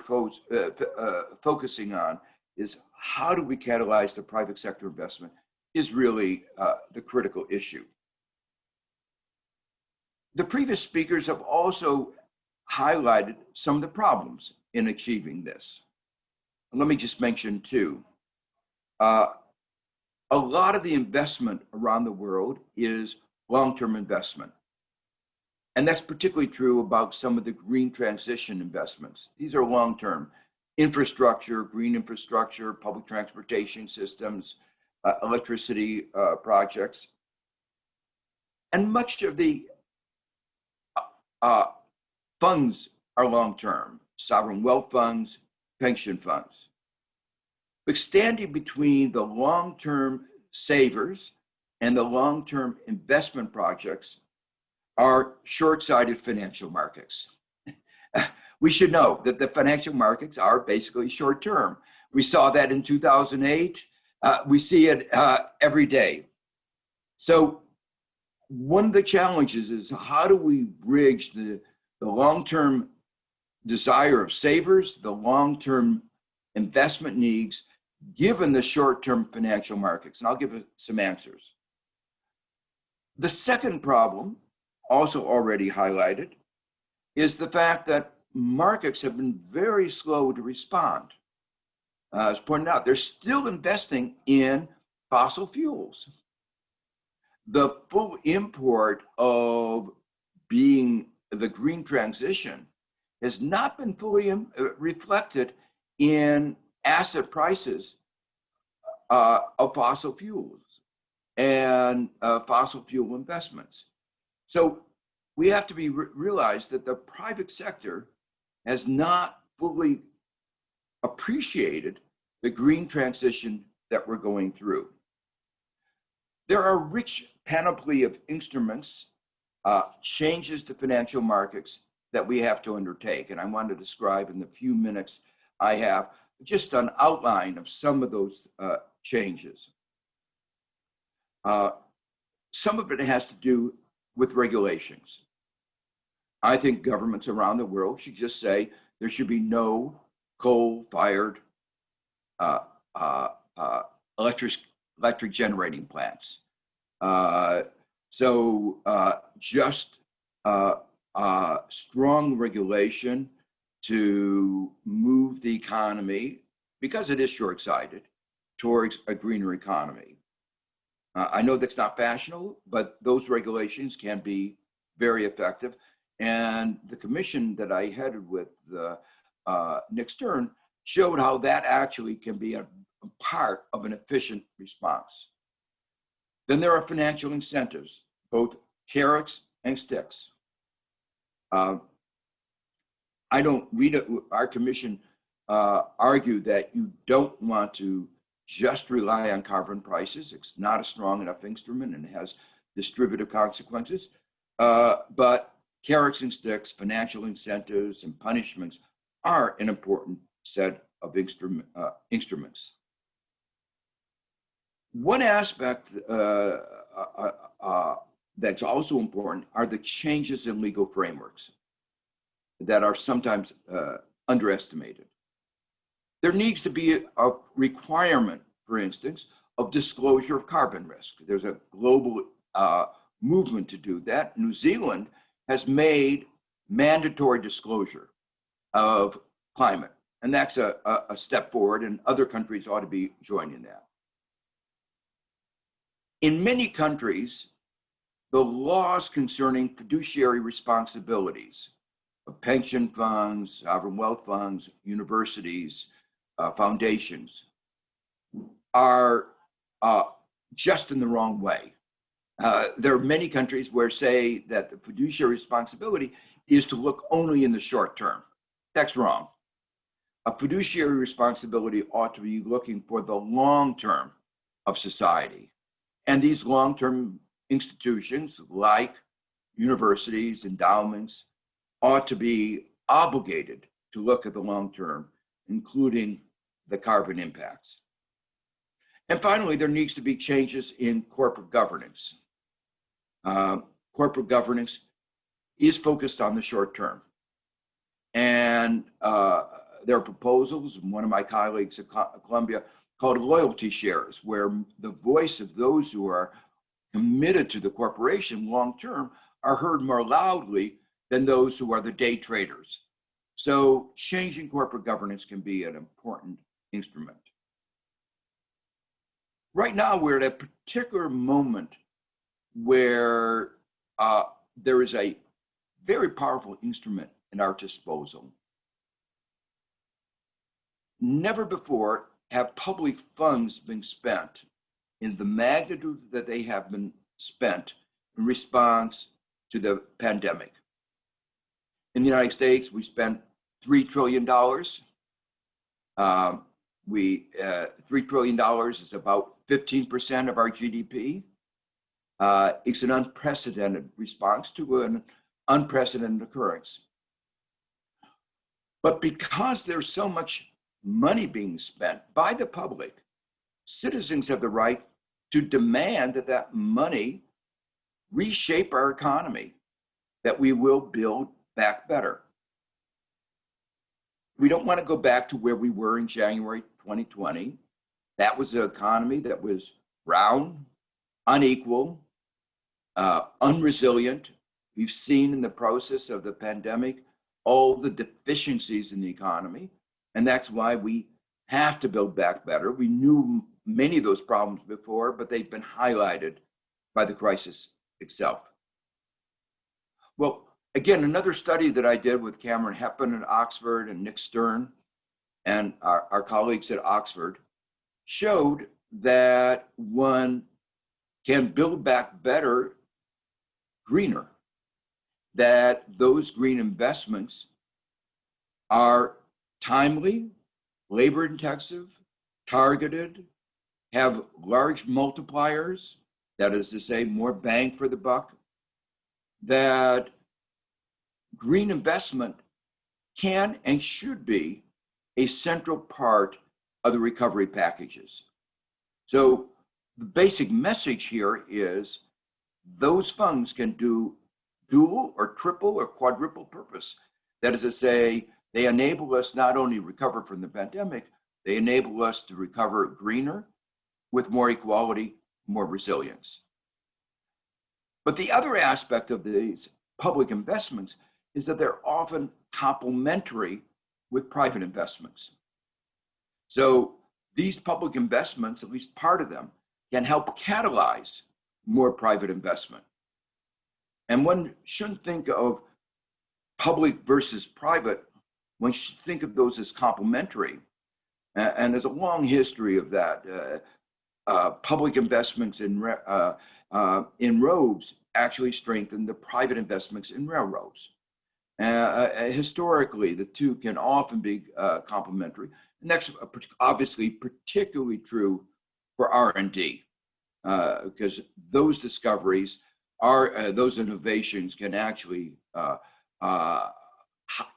focusing on is how do we catalyze the private sector investment is really the critical issue. The previous speakers have also highlighted some of the problems in achieving this. And let me just mention two. A lot of the investment around the world is long-term investment. And that's particularly true about some of the green transition investments. These are long-term infrastructure, green infrastructure, public transportation systems, electricity projects. And much of the funds are long-term, sovereign wealth funds, pension funds. But standing between the long-term savers and the long-term investment projects are short-sighted financial markets. We should know that the financial markets are basically short-term. We saw that in 2008. We see it every day. So one of the challenges is how do we bridge the long-term desire of savers, the long-term investment needs, given the short-term financial markets? And I'll give some answers. The second problem, also already highlighted, is the fact that markets have been very slow to respond. As pointed out, they're still investing in fossil fuels. The full import of being the green transition has not been fully reflected in asset prices of fossil fuels and fossil fuel investments. So we have to realize that the private sector has not fully appreciated the green transition that we're going through. There are a rich panoply of instruments, changes to financial markets that we have to undertake. And I want to describe in the few minutes I have just an outline of some of those changes. Some of it has to do with regulations. I think governments around the world should just say there should be no coal-fired electric generating plants. Just strong regulation to move the economy, because it is short-sighted, towards a greener economy. I know that's not fashionable, but those regulations can be very effective. And the commission that I headed with Nick Stern showed how that actually can be a part of an efficient response. Then there are financial incentives, both carrots and sticks. Our commission argued that you don't want to just rely on carbon prices. It's not a strong enough instrument and it has distributive consequences. But carrots and sticks, financial incentives and punishments are an important set of instruments. One aspect that's also important are the changes in legal frameworks that are sometimes underestimated. There needs to be a requirement, for instance, of disclosure of carbon risk. There's a global movement to do that. New Zealand has made mandatory disclosure of climate, and that's a step forward, and other countries ought to be joining that. In many countries, the laws concerning fiduciary responsibilities of pension funds, sovereign wealth funds, universities, foundations are just in the wrong way. There are many countries where say that the fiduciary responsibility is to look only in the short term. That's wrong. A fiduciary responsibility ought to be looking for the long term of society. And these long-term institutions like universities, endowments, ought to be obligated to look at the long term, including the carbon impacts. And finally, there needs to be changes in corporate governance. Corporate governance is focused on the short term. And there are proposals, one of my colleagues at Columbia called loyalty shares, where the voice of those who are committed to the corporation long term are heard more loudly than those who are the day traders. So changing corporate governance can be an important instrument. Right now, we're at a particular moment where there is a very powerful instrument at our disposal. Never before have public funds been spent in the magnitude that they have been spent in response to the pandemic. In the United States, we spent $3 trillion. $3 trillion is about 15% of our GDP. It's an unprecedented response to an unprecedented occurrence. But because there's so much money being spent by the public, citizens have the right to demand that that money reshape our economy, that we will build back better. We don't want to go back to where we were in January 2020. That was an economy that was brown, unequal, unresilient. We've seen in the process of the pandemic all the deficiencies in the economy, and that's why we have to build back better. We knew many of those problems before, but they've been highlighted by the crisis itself. Well, again, another study that I did with Cameron Heppen at Oxford and Nick Stern and our colleagues at Oxford showed that one can build back better greener, that those green investments are timely, labor intensive, targeted, have large multipliers, that is to say, more bang for the buck, that green investment can and should be a central part of the recovery packages. So the basic message here is those funds can do dual or triple or quadruple purpose. That is to say, they enable us not only to recover from the pandemic, they enable us to recover greener with more equality, more resilience. But the other aspect of these public investments is that they're often complementary with private investments. So these public investments, at least part of them, can help catalyze more private investment. And one shouldn't think of public versus private, one should think of those as complementary. And there's a long history of that. Public investments in roads actually strengthen the private investments in railroads. Historically, the two can often be complementary. And that's obviously particularly true for R&D, because those discoveries those innovations can actually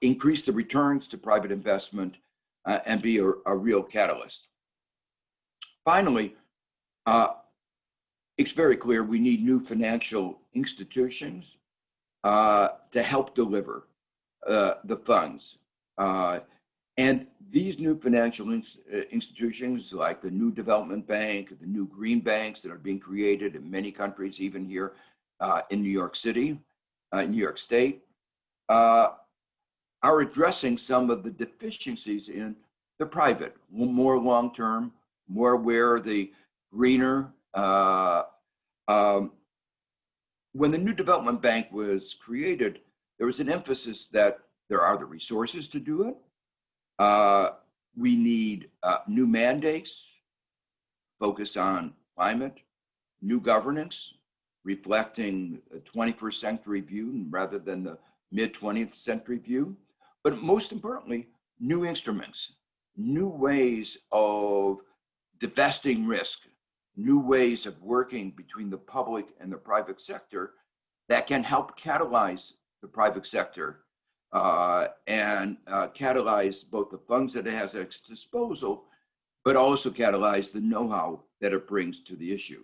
increase the returns to private investment and be a real catalyst. Finally, it's very clear we need new financial institutions to help deliver the funds. And these new financial institutions, like the new development bank, the new green banks that are being created in many countries, even here in New York City, New York State, are addressing some of the deficiencies in the private, more long-term, more aware of the greener. When the new development bank was created, there was an emphasis that there are the resources to do it. We need new mandates, focus on climate, new governance, reflecting a 21st century view rather than the mid-20th century view. but most importantly, new instruments, new ways of divesting risk, new ways of working between the public and the private sector that can help catalyze the private sector and catalyze both the funds that it has at its disposal, but also catalyze the know-how that it brings to the issue.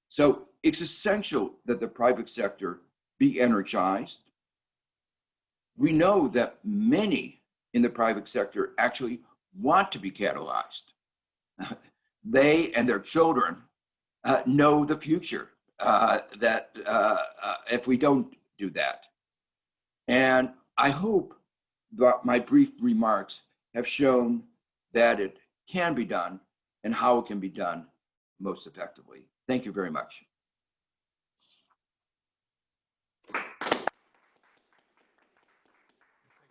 So it's essential that the private sector be energized. We know that many in the private sector actually want to be catalyzed. They and their children know the future if we don't do that. And I hope that my brief remarks have shown that it can be done and how it can be done most effectively. Thank you very much.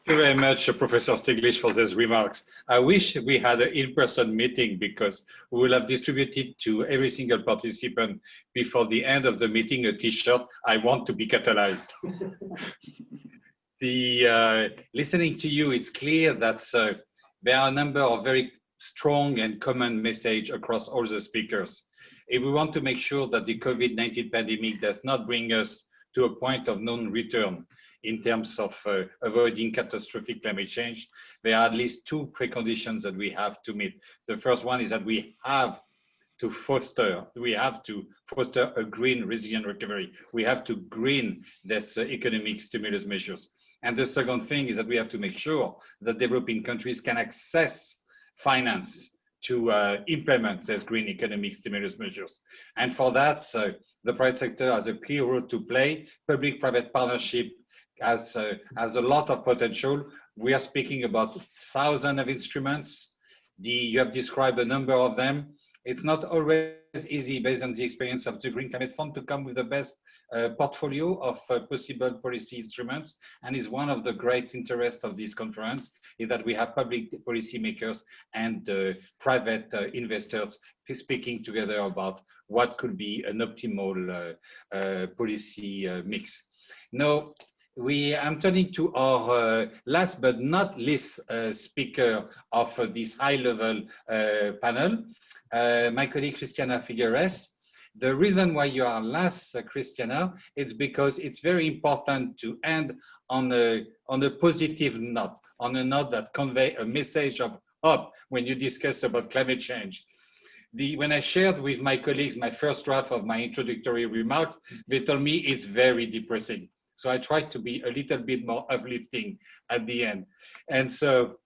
Thank you very much, Professor Stiglitz, for those remarks. I wish we had an in-person meeting because we will have distributed to every single participant before the end of the meeting a T-shirt, "I want to be catalyzed." Listening to you, it's clear that there are a number of very strong and common messages across all the speakers. If we want to make sure that the COVID-19 pandemic does not bring us to a point of non-return in terms of avoiding catastrophic climate change, there are at least two preconditions that we have to meet. The first one is that we have to foster a green resilient recovery. We have to green this economic stimulus measures. And the second thing is that we have to make sure that developing countries can access finance to implement these green economic stimulus measures. And for that, the private sector has a clear role to play. Public-private partnership has a lot of potential. We are speaking about thousands of instruments. You have described a number of them. It's not always easy, based on the experience of the Green Climate Fund, to come with the best portfolio of possible policy instruments. And is one of the great interests of this conference is that we have public policymakers and private investors speaking together about what could be an optimal policy mix. Now, I'm turning to our last but not least speaker of this high-level panel, my colleague Christiana Figueres. The reason why you are last, Christiana, is because it's very important to end on a positive note, on a note that conveys a message of hope when you discuss about climate change. When I shared with my colleagues my first draft of my introductory remarks, they told me it's very depressing. So I tried to be a little bit more uplifting at the end. And so,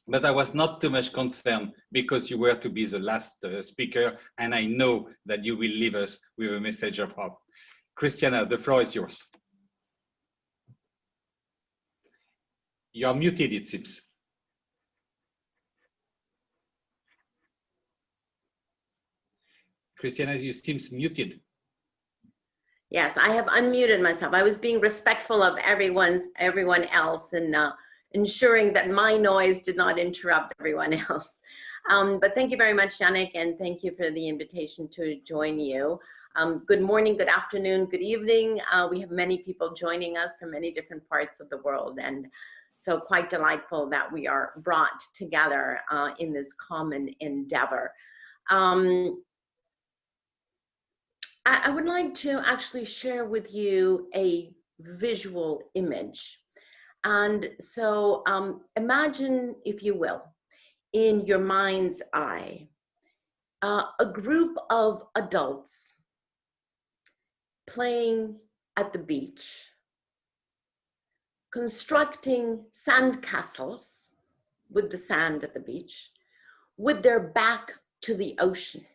but I was not too much concerned because you were to be the last speaker, and I know that you will leave us with a message of hope. Christiana, the floor is yours. You are muted, it seems. Christiana, you seem muted. Yes, I have unmuted myself. I was being respectful of everyone else and ensuring that my noise did not interrupt everyone else. But thank you very much, Yannick, and thank you for the invitation to join you. Good morning, good afternoon, good evening. We have many people joining us from many different parts of the world, and so quite delightful that we are brought together in this common endeavor. I would like to actually share with you a visual image. And so imagine, if you will, in your mind's eye, a group of adults playing at the beach, constructing sandcastles with the sand at the beach, with their back to the ocean.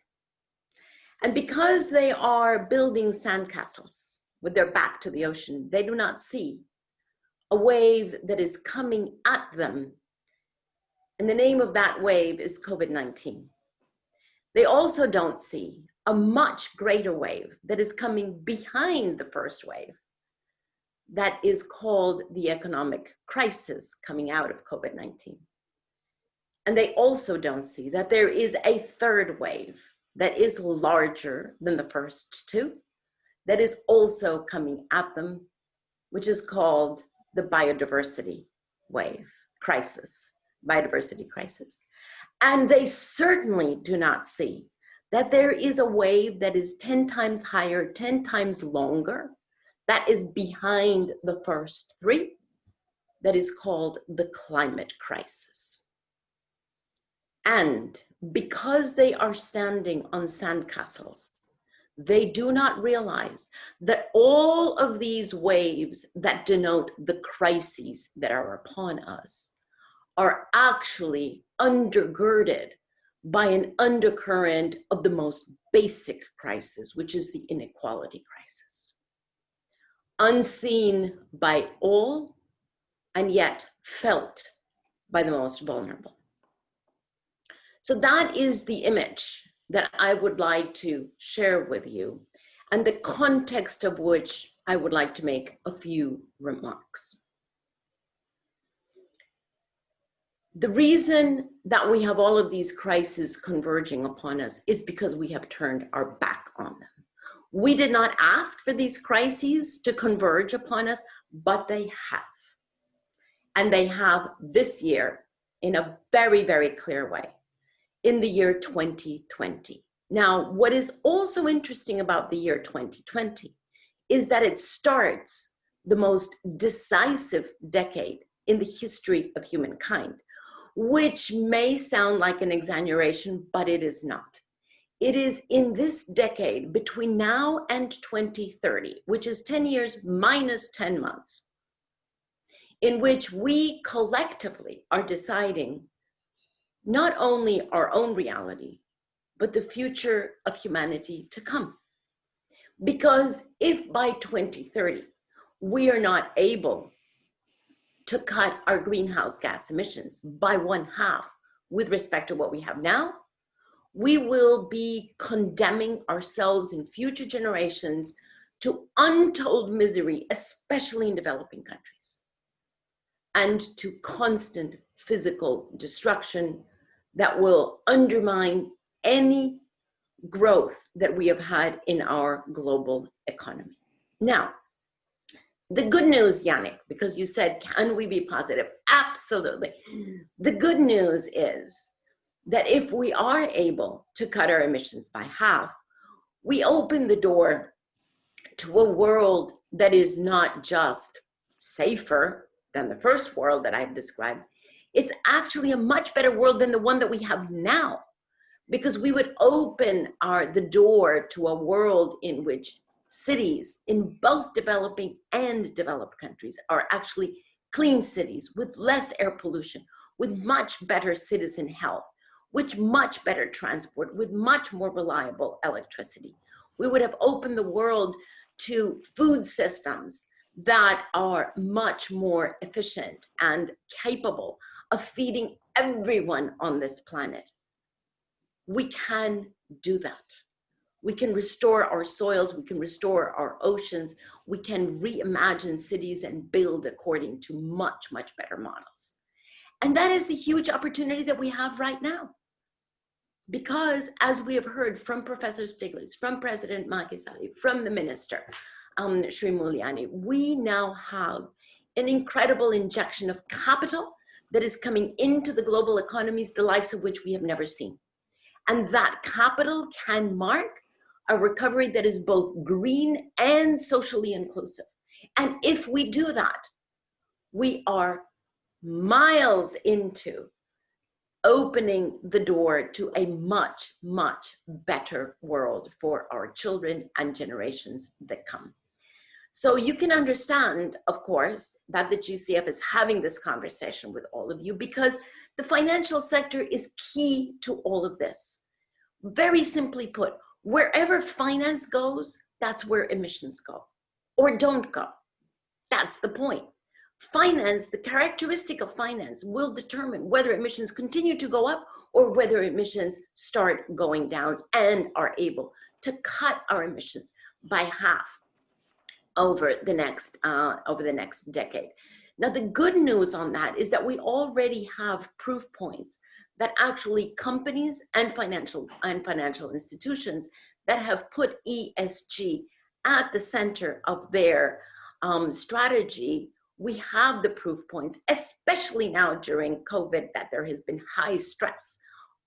And because they are building sandcastles with their back to the ocean, they do not see a wave that is coming at them. And the name of that wave is COVID-19. They also don't see a much greater wave that is coming behind the first wave, that is called the economic crisis coming out of COVID-19. And they also don't see that there is a third wave that is larger than the first two, that is also coming at them, which is called the biodiversity wave crisis, biodiversity crisis. And they certainly do not see that there is a wave that is 10 times higher, 10 times longer, that is behind the first three, that is called the climate crisis. And because they are standing on sandcastles, they do not realize that all of these waves that denote the crises that are upon us are actually undergirded by an undercurrent of the most basic crisis, which is the inequality crisis. Unseen by all, and yet felt by the most vulnerable. So that is the image that I would like to share with you, and the context of which I would like to make a few remarks. The reason that we have all of these crises converging upon us is because we have turned our back on them. We did not ask for these crises to converge upon us, but they have. And they have this year in a very, very clear way, in the year 2020. Now, what is also interesting about the year 2020 is that it starts the most decisive decade in the history of humankind, which may sound like an exaggeration, but it is not. It is in this decade between now and 2030, which is 10 years minus 10 months, in which we collectively are deciding not only our own reality, but the future of humanity to come. Because if by 2030, we are not able to cut our greenhouse gas emissions by 1/2 with respect to what we have now, we will be condemning ourselves and future generations to untold misery, especially in developing countries, and to constant physical destruction that will undermine any growth that we have had in our global economy. Now, the good news, Yannick, because you said, can we be positive? Absolutely. The good news is that if we are able to cut our emissions by 1/2, we open the door to a world that is not just safer than the first world that I've described. It's actually a much better world than the one that we have now, because we would open the door to a world in which cities in both developing and developed countries are actually clean cities with less air pollution, with much better citizen health, with much better transport, with much more reliable electricity. We would have opened the world to food systems that are much more efficient and capable of feeding everyone on this planet. We can do that. We can restore our soils, we can restore our oceans, we can reimagine cities and build according to much, much better models. And that is the huge opportunity that we have right now. Because as we have heard from Professor Stiglitz, from President Macky Sall, from the Minister, Sri Mulyani, we now have an incredible injection of capital that is coming into the global economies, the likes of which we have never seen. And that capital can mark a recovery that is both green and socially inclusive. And if we do that, we are miles into opening the door to a much, much better world for our children and generations that come. So you can understand, of course, that the GCF is having this conversation with all of you because the financial sector is key to all of this. Very simply put, wherever finance goes, that's where emissions go or don't go. That's the point. Finance, the characteristic of finance will determine whether emissions continue to go up or whether emissions start going down and are able to cut our emissions by half over the next decade. Now, the good news on that is that we already have proof points that actually companies and financial institutions that have put ESG at the center of their strategy We have the proof points, especially now during COVID, that there has been high stress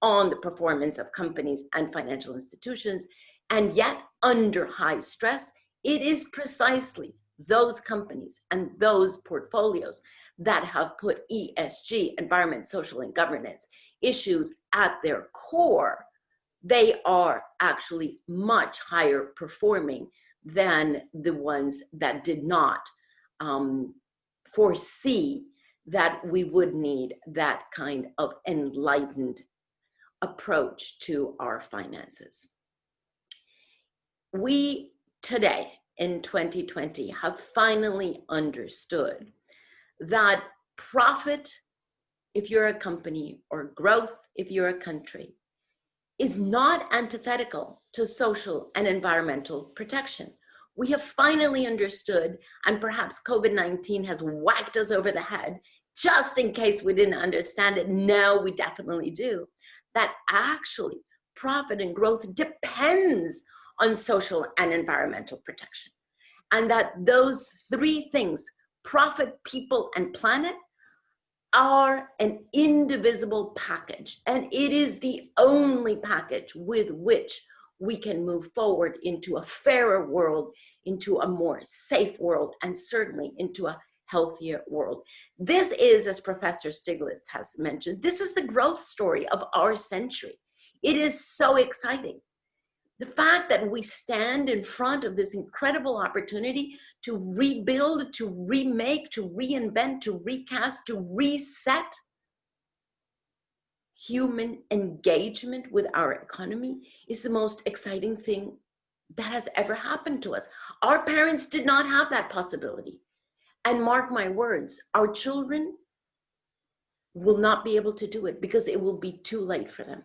on the performance of companies and financial institutions. And yet, under high stress, it is precisely those companies and those portfolios that have put ESG, environment, social, and governance issues at their core. They are actually much higher performing than the ones that did not foresee that we would need that kind of enlightened approach to our finances. We today in 2020 have finally understood that profit, if you're a company, or growth, if you're a country, is not antithetical to social and environmental protection. We have finally understood, and perhaps COVID-19 has whacked us over the head, just in case we didn't understand it. Now we definitely do, that actually profit and growth depends on social and environmental protection. And that those three things, profit, people, and planet, are an indivisible package. And it is the only package with which we can move forward into a fairer world, into a more safe world, and certainly into a healthier world. This is, as Professor Stiglitz has mentioned, this is the growth story of our century. It is so exciting. The fact that we stand in front of this incredible opportunity to rebuild, to remake, to reinvent, to recast, to reset human engagement with our economy is the most exciting thing that has ever happened to us. Our parents did not have that possibility. And mark my words, our children will not be able to do it because it will be too late for them.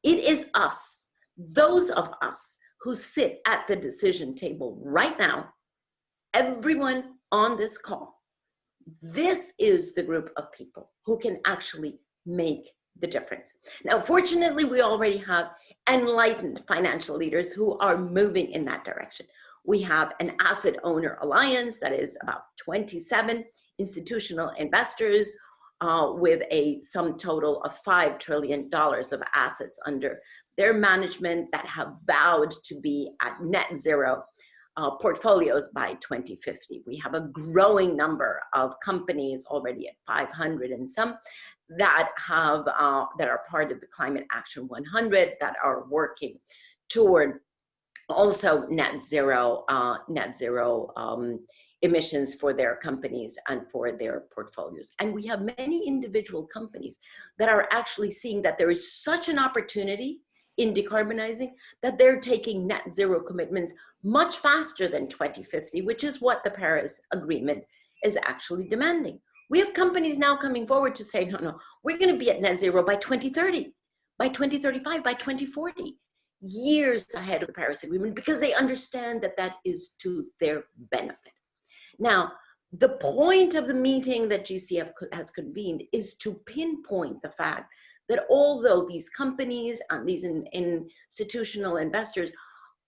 It is us, those of us who sit at the decision table right now, everyone on this call, this is the group of people who can actually make the difference. Now, fortunately, we already have enlightened financial leaders who are moving in that direction. We have an asset owner alliance that is about 27 institutional investors with a sum total of $5 trillion of assets under their management that have vowed to be at net zero portfolios by 2050. We have a growing number of companies already at 500 and some that have that are part of the Climate Action 100 that are working toward also net zero emissions for their companies and for their portfolios. And we have many individual companies that are actually seeing that there is such an opportunity in decarbonizing that they're taking net zero commitments much faster than 2050, which is what the Paris Agreement is actually demanding. We have companies now coming forward to say, no, we're going to be at net zero by 2030, by 2035, by 2040, years ahead of the Paris Agreement, because they understand that that is to their benefit. Now, the point of the meeting that GCF has convened is to pinpoint the fact that although these companies and these institutional investors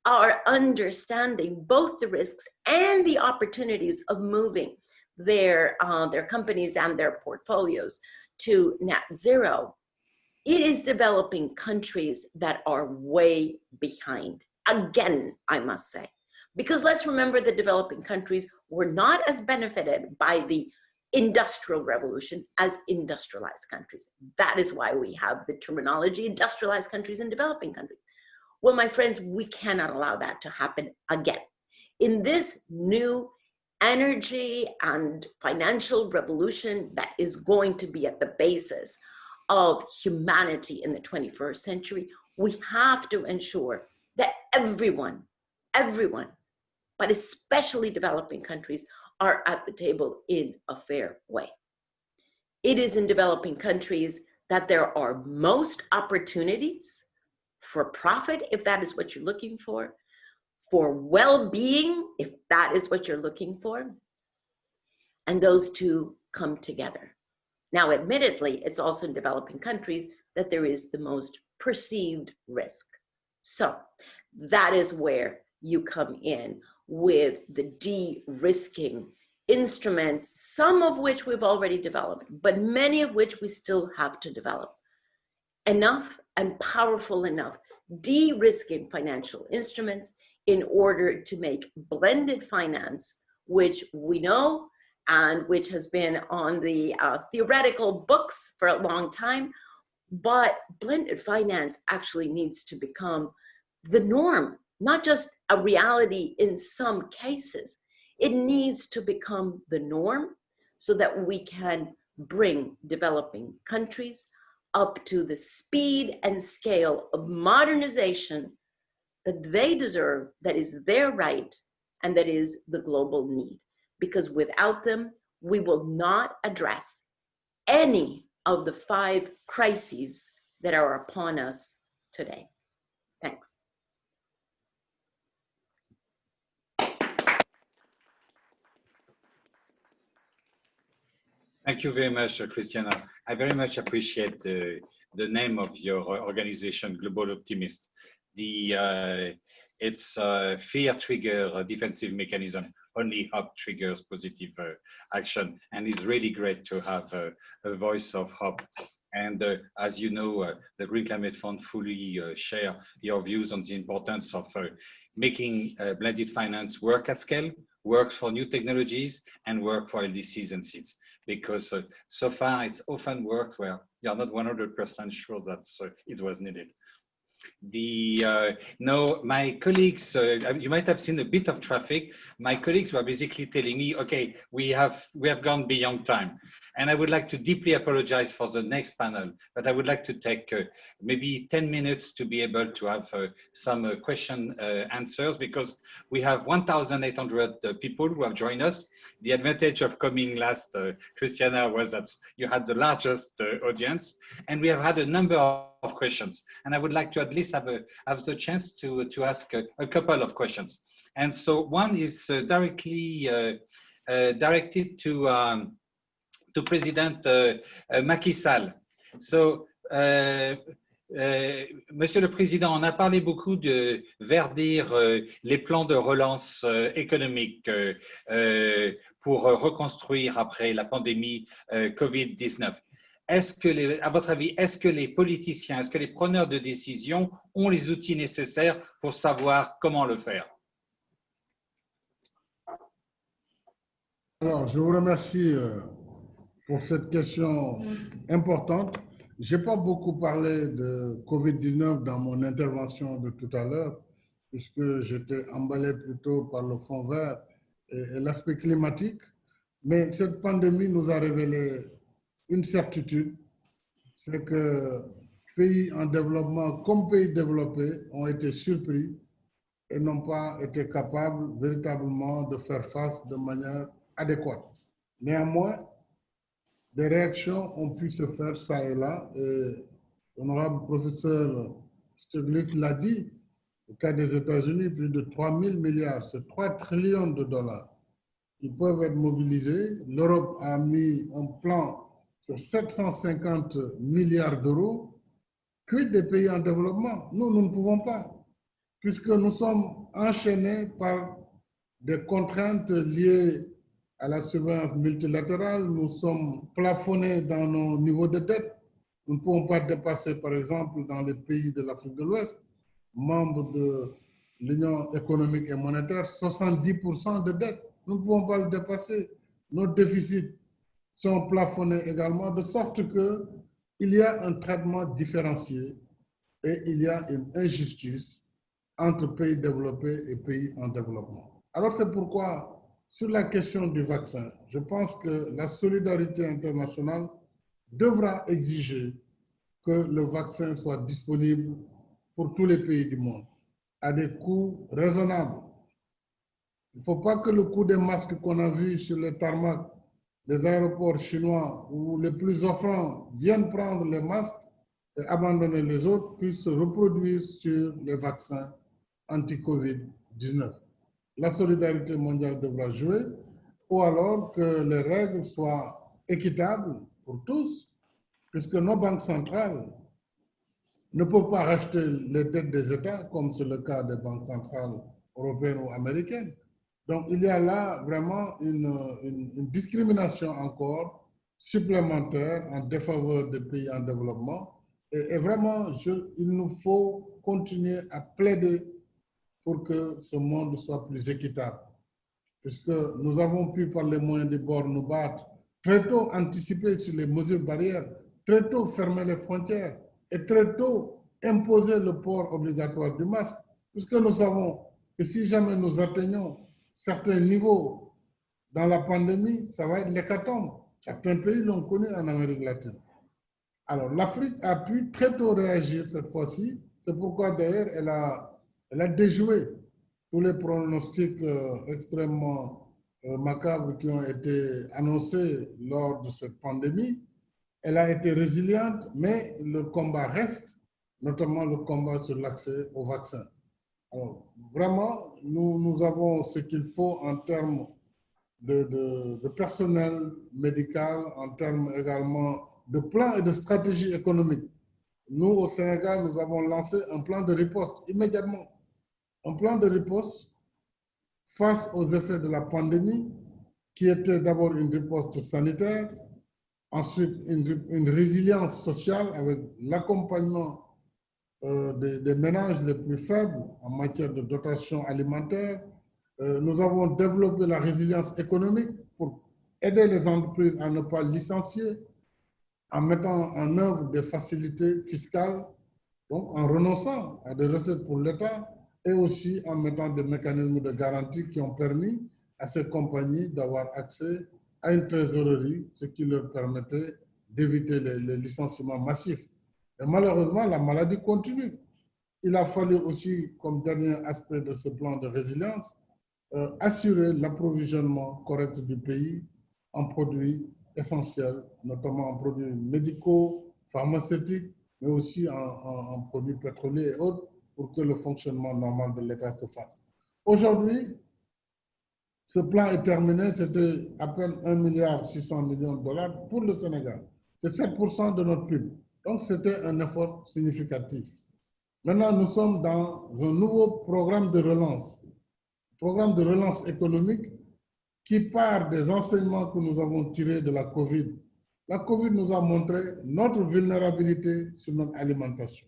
are understanding both the risks and the opportunities of moving their companies and their portfolios to net zero, it is developing countries that are way behind. Again, I must say, because let's remember the developing countries were not as benefited by the industrial revolution as industrialized countries. That is why we have the terminology industrialized countries and developing countries. Well, my friends, we cannot allow that to happen again. In this new energy and financial revolution that is going to be at the basis of humanity in the 21st century, we have to ensure that everyone, but especially developing countries, are at the table in a fair way. It is in developing countries that there are most opportunities for profit, if that is what you're looking for well-being, if that is what you're looking for, and those two come together. Now, admittedly, it's also in developing countries that there is the most perceived risk. So that is where you come in with the de-risking instruments, some of which we've already developed, but many of which we still have to develop. Enough and powerful enough de-risking financial instruments in order to make blended finance, which we know and which has been on the theoretical books for a long time, but blended finance actually needs to become the norm, not just a reality in some cases. It needs to become the norm so that we can bring developing countries up to the speed and scale of modernization that they deserve, that is their right, and that is the global need. Because without them, we will not address any of the 5 crises that are upon us today. Thanks. Thank you very much, Christiana. I very much appreciate the name of your organization, Global Optimist. It's a fear trigger defensive mechanism. Only hope triggers positive action. And it's really great to have a voice of hope. And as you know, the Green Climate Fund fully share your views on the importance of making blended finance work at scale, works for new technologies, and work for LDCs and seeds. Because so far it's often worked where you're not 100% sure that it was needed. No, my colleagues, you might have seen a bit of traffic. My colleagues were basically telling me, okay, we have gone beyond time. And I would like to deeply apologize for the next panel, but I would like to take maybe 10 minutes to be able to have some question answers, because we have 1,800 people who have joined us. The advantage of coming last, Christiana, was that you had the largest audience, and we have had a number of questions. And I would like to at least have the chance to ask a couple of questions. And so one is directly directed to President Macky Sall. So, Monsieur le Président, on a parlé beaucoup de verdir les plans de relance économique pour reconstruire après la pandémie Covid-19. Est-ce que, à votre avis, est-ce que les politiciens, est-ce que les preneurs de décision ont les outils nécessaires pour savoir comment le faire? Alors, je vous remercie pour cette question importante. Je n'ai pas beaucoup parlé de Covid-19 dans mon intervention de tout à l'heure, puisque j'étais emballé plutôt par le fond vert et l'aspect climatique. Mais cette pandémie nous a révélé une certitude, c'est que pays en développement comme pays développés ont été surpris et n'ont pas été capables véritablement de faire face de manière adéquate. Néanmoins, des réactions ont pu se faire ça et là, et l'honorable professeur Stiglitz l'a dit, au cas des États-Unis, plus de 3 000 milliards, c'est 3 trillions de dollars qui peuvent être mobilisés. L'Europe a mis un plan sur 750 milliards d'euros, que des pays en développement. Nous ne pouvons pas, puisque nous sommes enchaînés par des contraintes liées à la surveillance multilatérale. Nous sommes plafonnés dans nos niveaux de dette. Nous ne pouvons pas dépasser, par exemple, dans les pays de l'Afrique de l'Ouest, membres de l'Union économique et monétaire, 70% de dette. Nous ne pouvons pas le dépasser. Nos déficits sont plafonnés également, de sorte qu'il y a un traitement différencié et il y a une injustice entre pays développés et pays en développement. Alors c'est pourquoi, sur la question du vaccin, je pense que la solidarité internationale devra exiger que le vaccin soit disponible pour tous les pays du monde, à des coûts raisonnables. Il ne faut pas que le coût des masques qu'on a vu sur les tarmacs des aéroports chinois où les plus offrants viennent prendre les masques et abandonner les autres puissent se reproduire sur les vaccins anti-Covid-19. La solidarité mondiale devra jouer, ou alors que les règles soient équitables pour tous, puisque nos banques centrales ne peuvent pas racheter les dettes des États, comme c'est le cas des banques centrales européennes ou américaines. Donc, il y a là vraiment une discrimination encore supplémentaire en défaveur des pays en développement. Et vraiment, il nous faut continuer à plaider pour que ce monde soit plus équitable. Puisque nous avons pu, par les moyens des bords, nous battre, très tôt anticiper sur les mesures barrières, très tôt fermer les frontières et très tôt imposer le port obligatoire du masque, puisque nous savons que si jamais nous atteignons certains niveaux dans la pandémie, ça va être l'hécatombe. Certains pays l'ont connu en Amérique latine. Alors, l'Afrique a pu très tôt réagir cette fois-ci. C'est pourquoi, d'ailleurs, elle a déjoué tous les pronostics extrêmement macabres qui ont été annoncés lors de cette pandémie. Elle a été résiliente, mais le combat reste, notamment le combat sur l'accès au vaccin. Alors, vraiment, nous avons ce qu'il faut en termes de personnel médical, en termes également de plans et de stratégie économique. Nous, au Sénégal, nous avons lancé un plan de riposte immédiatement. Un plan de riposte face aux effets de la pandémie, qui était d'abord une riposte sanitaire, ensuite une résilience sociale avec l'accompagnement des ménages les plus faibles en matière de dotation alimentaire. Nous avons développé la résilience économique pour aider les entreprises à ne pas licencier, en mettant en œuvre des facilités fiscales, donc en renonçant à des recettes pour l'État et aussi en mettant des mécanismes de garantie qui ont permis à ces compagnies d'avoir accès à une trésorerie, ce qui leur permettait d'éviter les licenciements massifs. Et malheureusement, la maladie continue. Il a fallu aussi, comme dernier aspect de ce plan de résilience, assurer l'approvisionnement correct du pays en produits essentiels, notamment en produits médicaux, pharmaceutiques, mais aussi en produits pétroliers et autres, pour que le fonctionnement normal de l'État se fasse. Aujourd'hui, ce plan est terminé, c'était à peine 1,6 milliard pour le Sénégal. C'est 7% de notre PIB. Donc, c'était un effort significatif. Maintenant, nous sommes dans un nouveau programme de relance économique qui part des enseignements que nous avons tirés de la COVID. La COVID nous a montré notre vulnérabilité sur notre alimentation.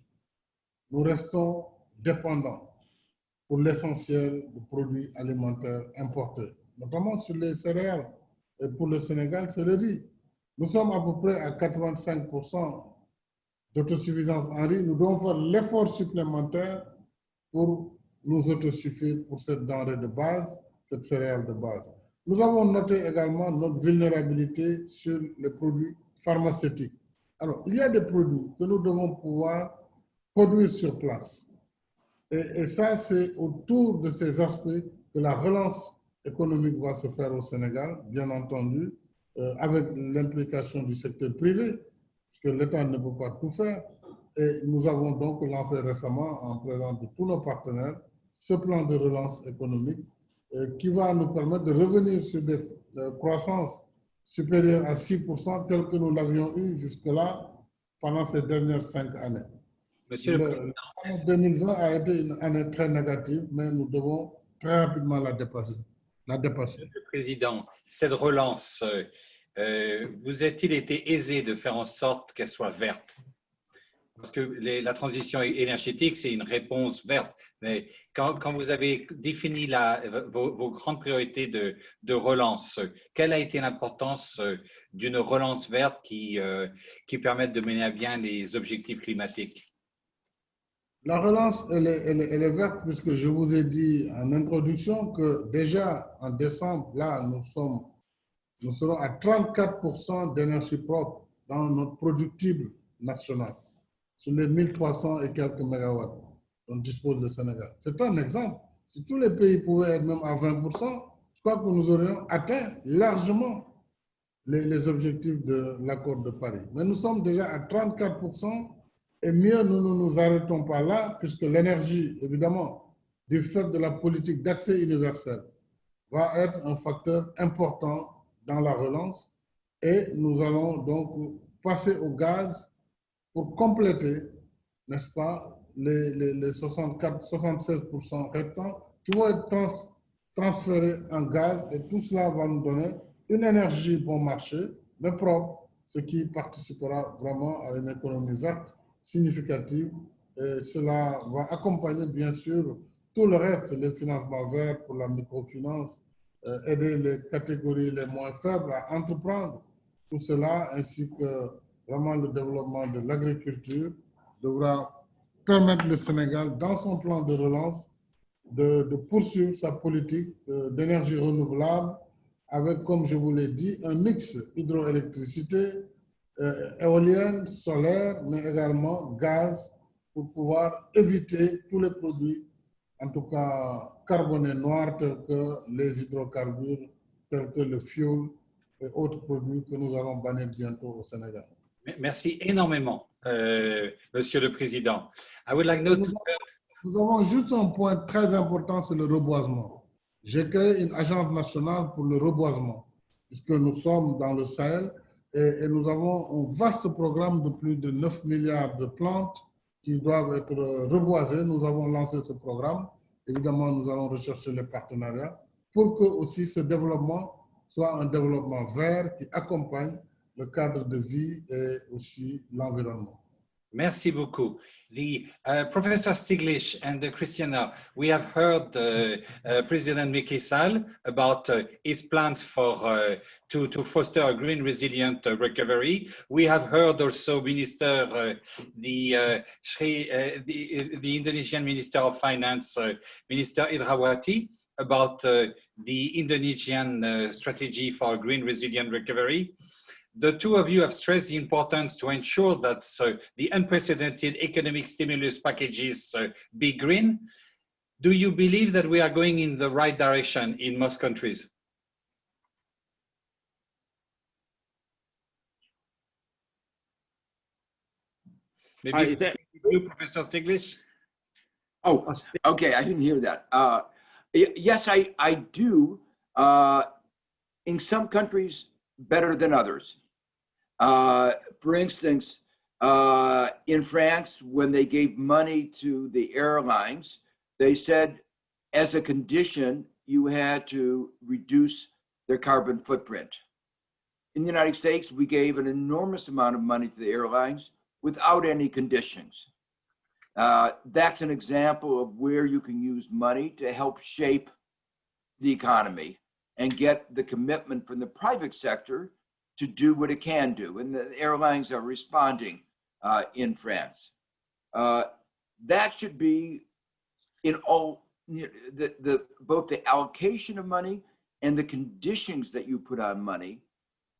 Nous restons dépendants pour l'essentiel de produits alimentaires importés, notamment sur les céréales. Et pour le Sénégal, c'est le riz. Nous sommes à peu près à 85% d'autosuffisance en riz. Nous devons faire l'effort supplémentaire pour nous autosuffire pour cette denrée de base, cette céréale de base. Nous avons noté également notre vulnérabilité sur les produits pharmaceutiques. Alors, il y a des produits que nous devons pouvoir produire sur place. Et ça, c'est autour de ces aspects que la relance économique va se faire au Sénégal, bien entendu, avec l'implication du secteur privé, puisque l'État ne peut pas tout faire. Et nous avons donc lancé récemment, en présence de tous nos partenaires, ce plan de relance économique qui va nous permettre de revenir sur des croissances supérieures à 6%, telles que nous l'avions eu jusque-là pendant ces dernières 5 années. Monsieur le Président, L'année 2020 a été une année très négative, mais nous devons très rapidement la dépasser. Monsieur le Président, cette relance, vous a-t-il été aisé de faire en sorte qu'elle soit verte? Parce que la transition énergétique, c'est une réponse verte. Mais quand vous avez défini vos grandes priorités de relance, quelle a été l'importance d'une relance verte qui permette de mener à bien les objectifs climatiques? La relance, elle est verte, puisque je vous ai dit en introduction que déjà en décembre, là, nous serons à 34% d'énergie propre dans notre productible national, sur les 1300 et quelques mégawatts dont dispose le Sénégal. C'est un exemple. Si tous les pays pouvaient être même à 20%, je crois que nous aurions atteint largement les objectifs de l'accord de Paris. Mais nous sommes déjà à 34%. Et mieux, nous ne nous arrêtons pas là, puisque l'énergie, évidemment, du fait de la politique d'accès universel, va être un facteur important dans la relance. Et nous allons donc passer au gaz pour compléter, n'est-ce pas, les 64, 76% restants qui vont être transférés en gaz, et tout cela va nous donner une énergie bon marché, mais propre, ce qui participera vraiment à une économie verte significative. Et cela va accompagner bien sûr tout le reste, les financements verts pour la microfinance, aider les catégories les moins faibles à entreprendre. Tout cela, ainsi que vraiment le développement de l'agriculture, devra permettre le Sénégal, dans son plan de relance, de poursuivre sa politique d'énergie renouvelable avec, comme je vous l'ai dit, un mix hydroélectricité, éolienne, solaire, mais également gaz, pour pouvoir éviter tous les produits, en tout cas carbonés noirs, tels que les hydrocarbures, tels que le fioul et autres produits que nous allons bannir bientôt au Sénégal. Merci énormément, Monsieur le Président. I would like now to... Nous avons juste un point très important, c'est le reboisement. J'ai créé une agence nationale pour le reboisement, puisque nous sommes dans le Sahel et nous avons un vaste programme de plus de 9 milliards de plantes qui doivent être reboisées. Nous avons lancé ce programme. Évidemment, nous allons rechercher les partenariats pour que aussi ce développement soit un développement vert qui accompagne le cadre de vie et aussi l'environnement. Merci beaucoup. Professor Stiglitz and Christiana, we have heard President Macky Sall about his plans for to foster a green, resilient recovery. We have heard also Minister, the Indonesian Minister of Finance, Minister Indrawati, about the Indonesian strategy for green, resilient recovery. The two of you have stressed the importance to ensure that the unprecedented economic stimulus packages be green. Do you believe that we are going in the right direction in most countries? Maybe you, Professor Stiglitz? Oh, okay, I didn't hear that. Yes, I do. In some countries, better than others. For instance, in France, when they gave money to the airlines, they said as a condition, you had to reduce their carbon footprint. In the United States, we gave an enormous amount of money to the airlines without any conditions. That's an example of where you can use money to help shape the economy and get the commitment from the private sector to do what it can do. And the airlines are responding in France. That should be in all, both the allocation of money and the conditions that you put on money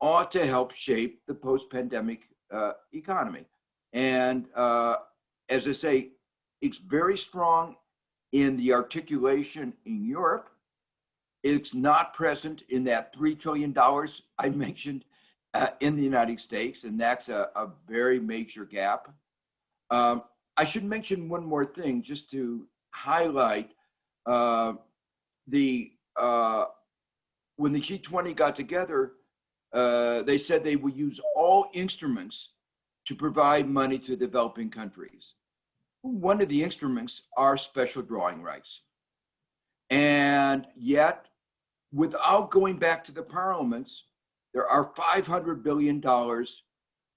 ought to help shape the post-pandemic economy. And as I say, it's very strong in the articulation in Europe. It's not present in that $3 trillion I mentioned in the United States, and that's a very major gap. I should mention one more thing just to highlight when the G20 got together, they said they would use all instruments to provide money to developing countries. One of the instruments are special drawing rights. And yet, without going back to the parliaments, there are $500 billion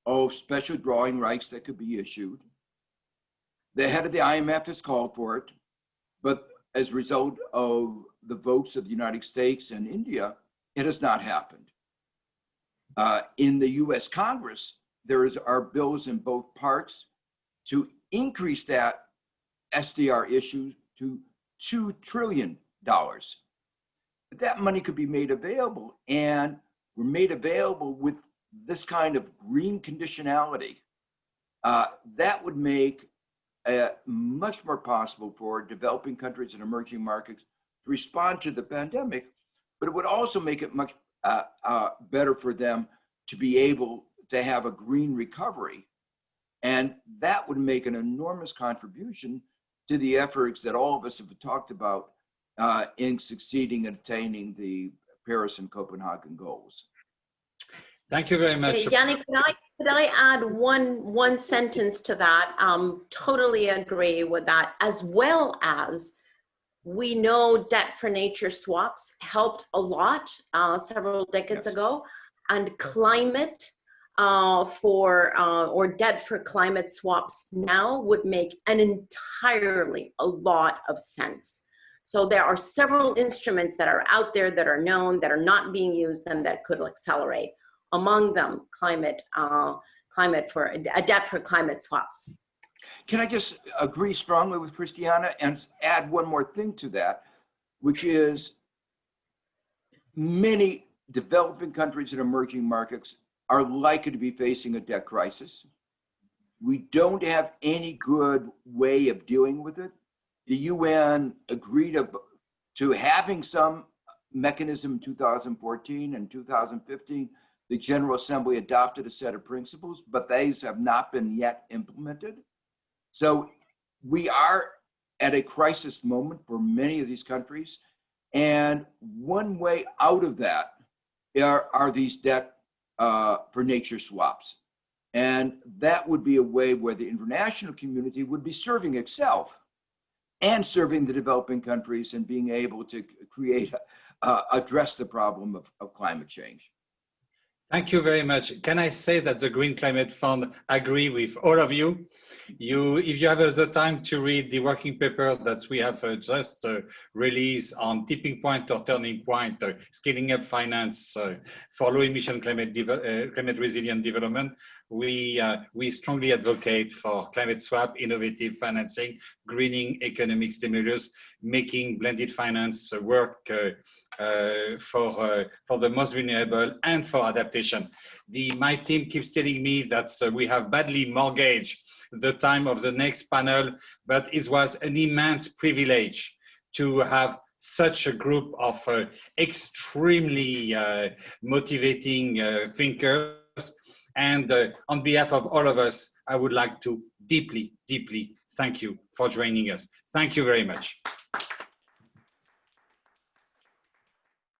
of special drawing rights that could be issued. The head of the IMF has called for it, but as a result of the votes of the United States and India, it has not happened. In the US Congress, there are bills in both parts to increase that SDR issue to $2 trillion. That money could be made available, and were made available with this kind of green conditionality. That would make much more possible for developing countries and emerging markets to respond to the pandemic, but it would also make it much better for them to be able to have a green recovery. And that would make an enormous contribution to the efforts that all of us have talked about in succeeding in attaining the Paris and Copenhagen goals. Thank you very much. Yannick, could I add one sentence to that? Totally agree with that, as well as We know debt for nature swaps helped a lot several decades ago, and climate or debt for climate swaps now would make a lot of sense. So there are several instruments that are out there that are known, that are not being used, and that could accelerate. Among them, a debt for climate swaps. Can I just agree strongly with Christiana and add one more thing to that, which is many developing countries and emerging markets are likely to be facing a debt crisis. We don't have any good way of dealing with it. The UN agreed to having some mechanism in 2014 and 2015. The General Assembly adopted a set of principles, but these have not been yet implemented. So we are at a crisis moment for many of these countries. And one way out of that are these debt for nature swaps. And that would be a way where the international community would be serving itself and serving the developing countries and being able to address the problem of climate change. Thank you very much. Can I say that the Green Climate Fund agree with all of you? If you have the time to read the working paper that we have just released on tipping point or turning point, scaling up finance for low emission climate resilient development, we strongly advocate for climate swap, innovative financing, greening economic stimulus, making blended finance work for the most vulnerable and for adaptation. My team keeps telling me that we have badly mortgaged the time of the next panel, but it was an immense privilege to have such a group of extremely motivating thinkers. And on behalf of all of us, I would like to deeply, deeply thank you for joining us. Thank you very much.